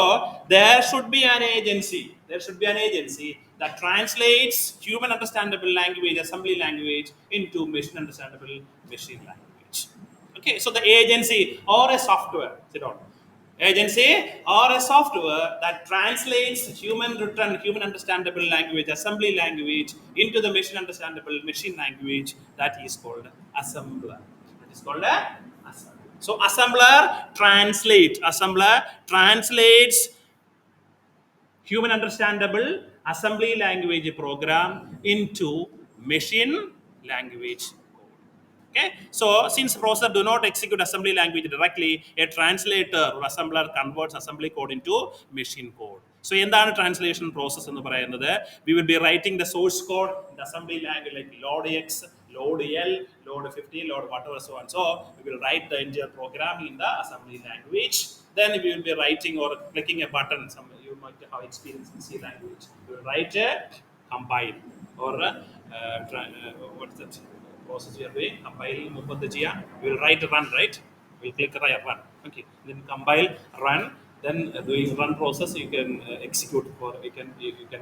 Speaker 1: there should be an agency. There should be an agency that translates human understandable language, assembly language, into machine understandable machine language. Okay, so the agency or a software, sit down. Agency or a software that translates human written, human understandable language, assembly language into the machine understandable machine language, that is called assembler. That is called a assembler. So assembler translates human understandable assembly language program into machine language. Okay, so since processor do not execute assembly language directly, a translator or assembler converts assembly code into machine code. So എന്താണ് translation process എന്ന് പറയുന്നത്? We will be writing the source code in the assembly language like load X, load L, load 50, load whatever, so on. So we will write the entire program in the assembly language. Then we will be writing or clicking a button. Some you might have experience in C language. We will write a compile or what's that process we are doing? Compile, we will write run, right? We'll click run. Okay. Then compile, run. Then doing run process, you can execute or you can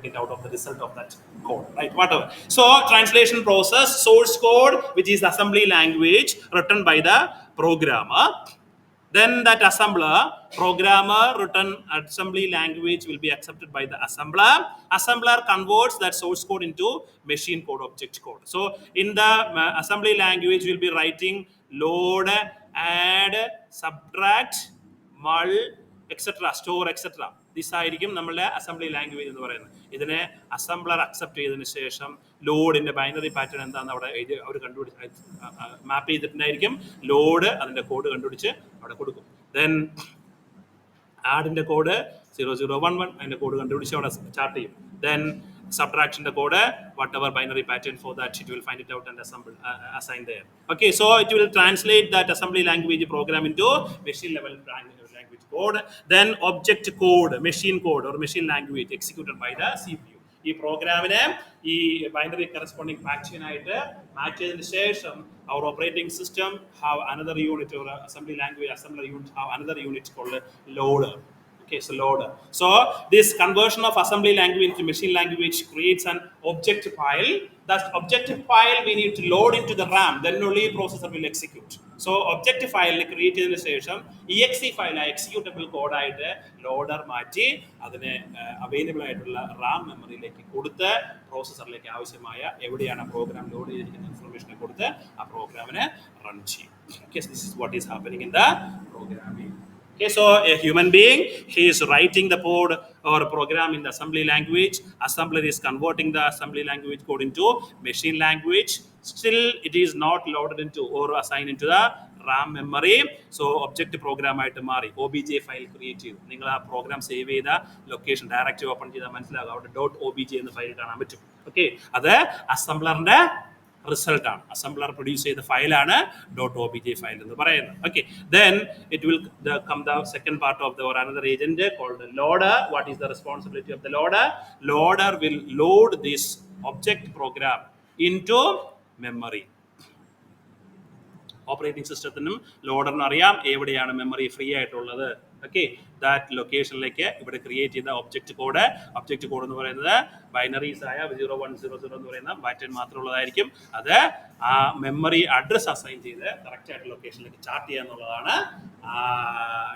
Speaker 1: get out of the result of that code, right? Whatever. So translation process, source code, which is assembly language written by the programmer. Then that assembler, programmer written assembly language will be accepted by the assembler. Assembler converts that source code into machine code, object code. So in the assembly language, we'll be writing load, add, subtract, mul, etc., store, etc. This ആയിരിക്കും നമ്മളുടെ assembly language എന്ന് പറയുന്നത്. ഇതിനെ assembler accept ചെയ്തതിന് ശേഷം ലോഡിന്റെ binary pattern എന്താണെന്ന് അവിടെ അവർ കണ്ടുപിടിച്ച് മാപ്പ് ചെയ്തിട്ടുണ്ടായിരിക്കും. ലോഡ് അതിന്റെ കോഡ് കണ്ടുപിടിച്ച് അവിടെ കൊടുക്കും. ദെൻ ആഡിന്റെ കോഡ് 0011 അതിന്റെ കോഡ് കണ്ടുപിടിച്ച് അവിടെ ചാർട്ട് ചെയ്യും. Then subtraction the code, whatever binary pattern for that, it will find it out and assign there. Okay, so it will translate that assembly language program into machine level language code. Then object code, machine code or machine language executed by the CPU. ഈ പ്രോഗ്രാമിനെ ഈ binary corresponding പാറ്റേണായിട്ട് match ചെയ്തതിന് ശേഷം our operating system have another unit or assembly language assembler unit have another unit called loader. Okay, so loader. So this conversion of assembly language into machine language creates an object file. That object file we need to load into the RAM. Then only processor will execute. So object file create in the session exe file executable code ആയിട്ട് loader മാറ്റി അതിനെ available ആയിട്ടുള്ള RAM മെമ്മറിയിലേക്ക് കൊടുത്ത് പ്രോസസ്സറിലേക്ക് ആവശ്യമായ എവിടെയാണ് programme load ചെയ്തിരിക്കുന്ന ഇൻഫർമേഷനെ കൊടുത്ത് ആ പ്രോഗ്രാമിനെ റൺ ചെയ്യും. Okay, so this is what is happening in the programming. Okay, so a human being, he is writing the code or program in the assembly language. Assembler is converting the assembly language code into machine language. Still, it is not loaded into or assigned into the RAM memory. So, object program ആയിട്ട് മാറി OBJ file create ചെയ്തു. നിങ്ങൾ ആ program save ചെയ്ത location direct open ചെയ്താൽ മനസ്സിലാകും അവിടെ .obj എന്ന ഫയൽ കാണാൻ പറ്റും. ഓക്കെ, അത് അസംബ്ലറിന്റെ റിസൾട്ട് ആണ്. അസംബ്ലർ പ്രൊഡ്യൂസ് ചെയ്ത ഫയലാണ് .obj ഫയൽ എന്ന് പറയുന്നത്. Okay, then it will come the second part of the or another agent called the loader. What is the responsibility of the loader? Loader will load this object program into memory. Operating സിസ്റ്റത്തിനും ലോഡറിനും അറിയാം എവിടെയാണ് memory free ആയിട്ടുള്ളത്. Okay, that ലൊക്കേഷനിലേക്ക് ഇവിടെ create ചെയ്ത object code എന്ന് പറയുന്നത് ബൈനറീസ് ആയ 0100 എന്ന് പറയുന്ന പാറ്റേൺ മാത്രമുള്ളതായിരിക്കും. അത് ആ മെമ്മറി അഡ്രസ് അസൈൻ ചെയ്ത് കറക്റ്റ് ആയിട്ട് ലൊക്കേഷനിലേക്ക് ചാർട്ട് ചെയ്യുക എന്നുള്ളതാണ്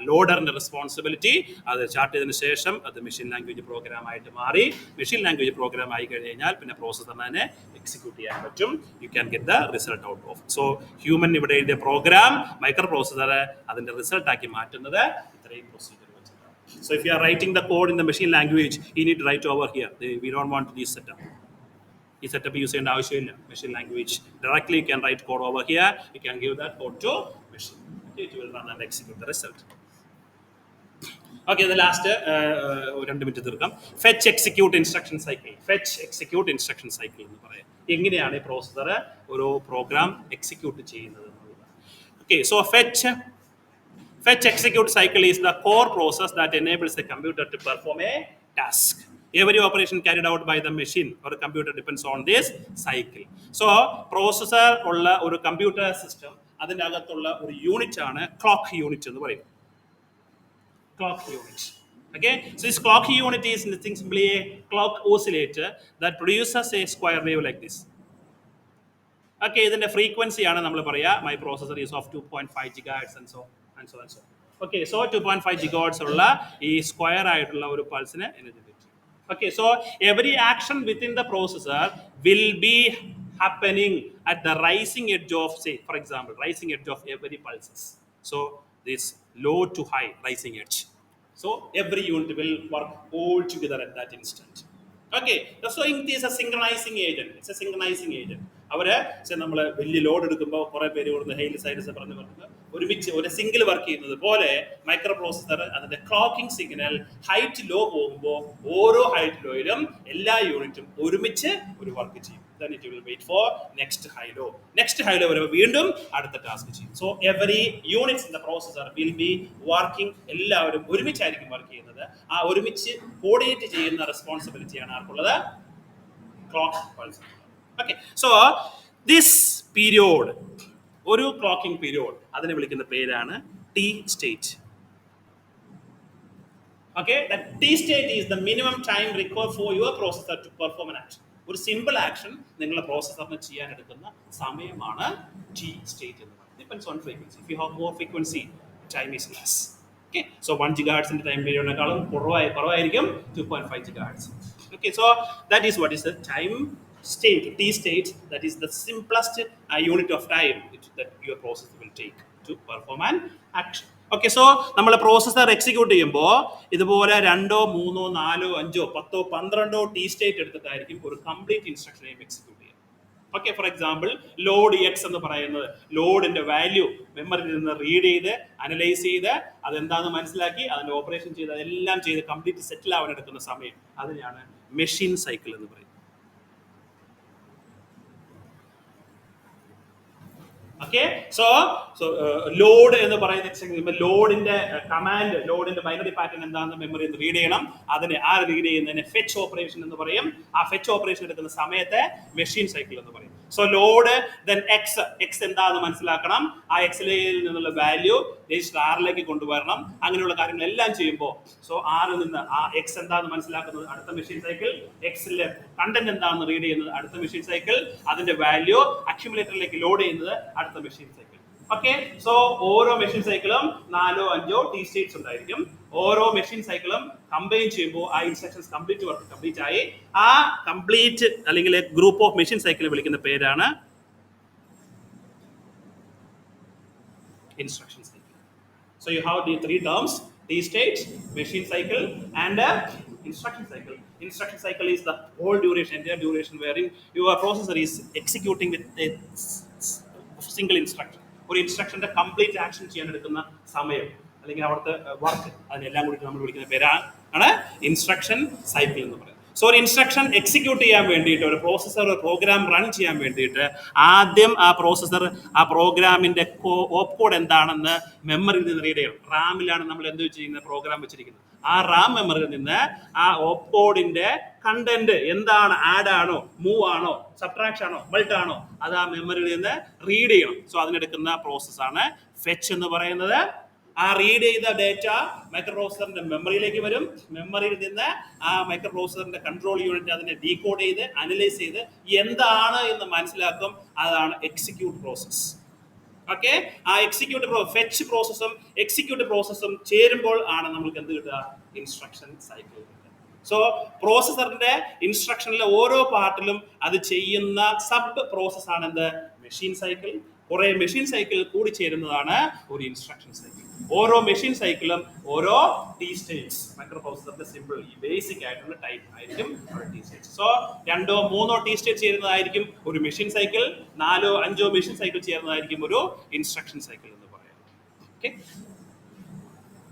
Speaker 1: ലോഡറിന്റെ റെസ്പോൺസിബിലിറ്റി. അത് ചാർട്ട് ചെയ്തതിനു ശേഷം അത് മെഷീൻ ലാംഗ്വേജ് പ്രോഗ്രാം ആയിട്ട് മാറി. മെഷീൻ ലാംഗ്വേജ് പ്രോഗ്രാം ആയി കഴിഞ്ഞാൽ പിന്നെ പ്രോസസ്സറിന് തന്നെ എക്സിക്യൂട്ട് ചെയ്യാൻ പറ്റും. You can get the result out of. So human ഇവിടെ എഴുതിയ പ്രോഗ്രാം മൈക്രോ പ്രോസസ്സർ അതിന്റെ റിസൾട്ട് ആക്കി മാറ്റുന്നത് ഇത്രയും പ്രൊസീജിയർ വെച്ചിട്ടാണ്. So if you are writing the code in the machine language, you need to write over here. We don't want this setup. ഈ setup use ചെയ്യേണ്ട ആവശ്യമില്ല. Machine language directly you can write code over here. You can give that code to machine. It will run and execute the result. Okay, the last 2 minute തീർക്കാം. Fetch execute instruction cycle. Fetch execute instruction cycle എന്ന് പറയാം. എങ്ങനെയാണ് ഈ processor ഒരു program execute ചെയ്യുന്നത് എന്നുള്ളത്. Okay, so fetch execute cycle is the core process that enables the computer to perform a task. Every operation carried out by the machine or the computer depends on this cycle. So processor ഉള്ള ഒരു computer system അതിൻ്റെ അകത്തുള്ള ഒരു unit ആണ് clock unit എന്ന് പറയും. Clock unit. Okay, so this clock unit is nothing simply a clock oscillator that produces a square wave like this. Okay, ഇതിന്റെ frequency ആണ് നമ്മൾ പറയാ my processor is of 2.5 gigahertz and so. Okay, so 2.5 gigahertz ഉള്ള ഈ square ആയിട്ടുള്ള ഒരു പൾസിനെ energy. Okay, so every action within the processor will be happening at the rising edge of, say, for example, rising edge of every pulses. So this low to high rising edge. So every unit will work all together at that instant. Okay, so it is a synchronizing agent. It's a synchronizing agent. അവര് നമ്മൾ വലിയ load എടുക്കുമ്പോൾ കുറെ പേര് കൊടുക്കുന്ന hail sides പറഞ്ഞ് ഒരുമിച്ച് ഒരു സിംഗിൾ വർക്ക് ചെയ്യുന്നത് പോലെ മൈക്രോ പ്രോസസ്സർ അതിന്റെ ക്ലോക്കിംഗ് സിഗ്നൽ ഹൈറ്റ് ലോ പോകുമ്പോൾ ഓരോ ഹൈറ്റ് ലോയിലും എല്ലാ യൂണിറ്റും ഒരുമിച്ച് ഒരു വർക്ക് ചെയ്യും. Then it will wait for next high low. Next high low വരുമ്പോൾ വീണ്ടും അടുത്ത ടാസ്ക് ചെയ്യും. So every units in the processor will be working. എല്ലാവരും ഒരുമിച്ചായിരിക്കും വർക്ക് ചെയ്യുന്നത്. ആ ഒരുമിച്ച് കോർഡിനേറ്റ് ചെയ്യുന്ന റെസ്പോൺസിബിലിറ്റിയാണ് ആർക്കുള്ളത്? Clock pulse. Okay, so this period, ഒരു ക്ലോക്കിംഗ് പീരിയഡ്, അതിനെ വിളിക്കുന്ന പേരാണ് T state. Okay, that T state is the minimum time required for your processor to perform an action. ഒരു സിമ്പിൾ ആക്ഷൻ നിങ്ങളുടെ പ്രോസസ്സറിന് ചെയ്യാൻ എടുക്കുന്ന സമയമാണ് ടി സ്റ്റേറ്റ് എന്ന് പറയുന്നത്. Depends on frequency. If you have more frequency, time is less. Okay, so 1 gigahertz in time period കുറവായിരിക്കും 2.5 gigahertz. Okay, so that is what is the time state, T state. That is the simplest unit of time that your processor will take to perform an action. Okay, so നമ്മൾ processor execute ചെയ്യുമ്പോൾ ഇതുപോലെ 2, 3, 4, 5, 10, 12 T state എടുത്തിട്ടായിരിക്കും ഒരു complete ഇൻസ്ട്രക്ഷനെയും execute ചെയ്യുക. Okay, for example load X എന്ന് പറയുന്നത് ലോഡിന്റെ value മെമ്മറിയിൽ നിന്ന് റീഡ് ചെയ്ത് അനലൈസ് ചെയ്ത് അതെന്താണെന്ന് മനസ്സിലാക്കി അതിന്റെ ഓപ്പറേഷൻ ചെയ്ത് അതെല്ലാം ചെയ്ത് കംപ്ലീറ്റ് സെറ്റിൽ ആവാൻ എടുക്കുന്ന സമയം അതിനെയാണ് മെഷീൻ സൈക്കിൾ എന്ന് പറയുന്നത്. Okay, so ലോഡ് എന്ന് പറയുന്ന ലോഡിന്റെ കമാൻഡ്, ലോഡിന്റെ ബൈനറി പാറ്റേൺ എന്താണെന്ന് മെമ്മറിയിൽ റീഡ് ചെയ്യണം. അതിനെ റീഡ് ചെയ്യുന്നതിനെ ഫെച്ച് ഓപ്പറേഷൻ എന്ന് പറയും. ആ ഫെച്ച് ഓപ്പറേഷൻ എടുക്കുന്ന സമയത്തെ മെഷീൻ സൈക്കിൾ എന്ന് പറയും. സോ ലോഡ് ദെൻ എക്സ് എന്താണെന്ന് മനസ്സിലാക്കണം. ആ എക്സിൽ നിന്നുള്ള വാല്യൂ രജിസ്റ്റർ ആറിലേക്ക് കൊണ്ടുവരണം. അങ്ങനെയുള്ള കാര്യങ്ങളെല്ലാം ചെയ്യുമ്പോൾ സോ ആറിൽ നിന്ന് ആ എക്സ് എന്താണെന്ന് മനസ്സിലാക്കുന്നത് അടുത്ത മെഷീൻ സൈക്കിൾ, എക്സിലെ കണ്ടന്റ് എന്താണെന്ന് റീഡ് ചെയ്യുന്നത് അടുത്ത മെഷീൻ സൈക്കിൾ, അതിന്റെ വാല്യൂ അക്യുമുലേറ്ററിലേക്ക് ലോഡ് ചെയ്യുന്നത് അടുത്ത മെഷീൻ സൈക്കിൾ. ഓക്കെ, സോ ഓരോ മെഷീൻ സൈക്കിളും 4, 5 ടി സ്റ്റേറ്റ്സ് ഉണ്ടായിരിക്കും. ഓരോ മെഷീൻ സൈക്കിളും കമ്പൈൻ ചെയ്യുമ്പോൾ ആ ഇൻസ്ട്രക്ഷൻസ് കംപ്ലീറ്റ് ആയി. ആ കംപ്ലീറ്റ് അല്ലെങ്കിൽ ഗ്രൂപ്പ് ഓഫ് മെഷീൻ സൈക്കിൾ വിളിക്കുന്ന പേരാണ് instruction cycle. So you have the 3 terms: T state, machine cycle, and instruction cycle. Instruction cycle is the whole duration, entire duration wherein your processor is executing with a single instruction. ഒരു ഇൻസ്ട്രക്ഷന്റെ complete action ചെയ്യാൻ എടുക്കുന്ന സമയം അല്ലെങ്കിൽ അവിടുത്തെ work അതിനെല്ലാം കൂടി നമ്മൾ വിളിക്കുന്ന പേരാണ് ഇൻസ്ട്രക്ഷൻ സൈക്കിൾ എന്ന് പറയുന്നത്. സോ ഒരു ഇൻസ്ട്രക്ഷൻ എക്സിക്യൂട്ട് ചെയ്യാൻ വേണ്ടിയിട്ട് ഒരു പ്രോസസ്സർ ഒരു പ്രോഗ്രാം റൺ ചെയ്യാൻ വേണ്ടിയിട്ട് ആദ്യം ആ പ്രോസസ്സർ ആ പ്രോഗ്രാമിന്റെ ഓപ്പ് കോഡ് എന്താണെന്ന് മെമ്മറിയിൽ നിന്ന് റീഡ് ചെയ്യണം. റാമിലാണ് നമ്മൾ എന്ത് ചെയ്യുന്നത്, പ്രോഗ്രാം വെച്ചിരിക്കുന്നത്. ആ റാം മെമ്മറിയിൽ നിന്ന് ആ ഓപ്പ് കോഡിന്റെ കണ്ടന്റ് എന്താണ്, ആഡ് ആണോ, മൂവ് ആണോ, സബ്ട്രാക്ഷൻ ആണോ, മൾട്ട് ആണോ, അത് ആ മെമ്മറിയിൽ നിന്ന് റീഡ് ചെയ്യണം. സോ അതിനെടുക്കുന്ന പ്രോസസ്സാണ് ഫെച്ച് എന്ന് പറയുന്നത്. ആ റീഡ് ചെയ്ത ഡേറ്റ മൈക്രോ പ്രോസസറിന്റെ മെമ്മറിയിലേക്ക് വരും. മെമ്മറിയിൽ നിന്ന് ആ മൈക്രോ പ്രോസസറിന്റെ കൺട്രോൾ യൂണിറ്റ് അതിനെ ഡീകോഡ് ചെയ്ത് അനലൈസ് ചെയ്ത് എന്താണ് എന്ന് മനസ്സിലാക്കും. അതാണ് എക്സിക്യൂട്ട് പ്രോസസ്. ഓക്കെ, ആ ഫെച്ച് പ്രോസസ്സും എക്സിക്യൂട്ട് പ്രോസസ്സും ചേരുമ്പോൾ ആണ് നമുക്ക് എന്ത് കിട്ടുക? ഇൻസ്ട്രക്ഷൻ സൈക്കിൾ കിട്ടുക. സോ പ്രോസസറിന്റെ ഇൻസ്ട്രക്ഷനിലെ ഓരോ പാർട്ടിലും അത് ചെയ്യുന്ന സബ് പ്രോസസ് ആണ് എന്ത്? Machine cycle. കുറെ മെഷീൻ സൈക്കിൾ കൂടി ചേരുന്നതാണ് ഒരു ഇൻസ്ട്രക്ഷൻ സൈക്കിൾ. ഓരോ മെഷീൻ സൈക്കിളും ഓരോ ടി സ്റ്റേറ്റ്സ്, മൈക്രോ പ്രോസസറിന്റെ സിമ്പിൾ ഈ ബേസിക് ആയിട്ടുള്ള ടൈപ്പ് ആയിരിക്കും T States. So 2 or 3 T state ചേരുന്നതായിരിക്കും ഒരു machine cycle, 4 or 5 machine cycle ചേരുന്നതായിരിക്കും ഒരു ഇൻസ്ട്രക്ഷൻ സൈക്കിൾ എന്ന് പറയാം. ഓക്കെ.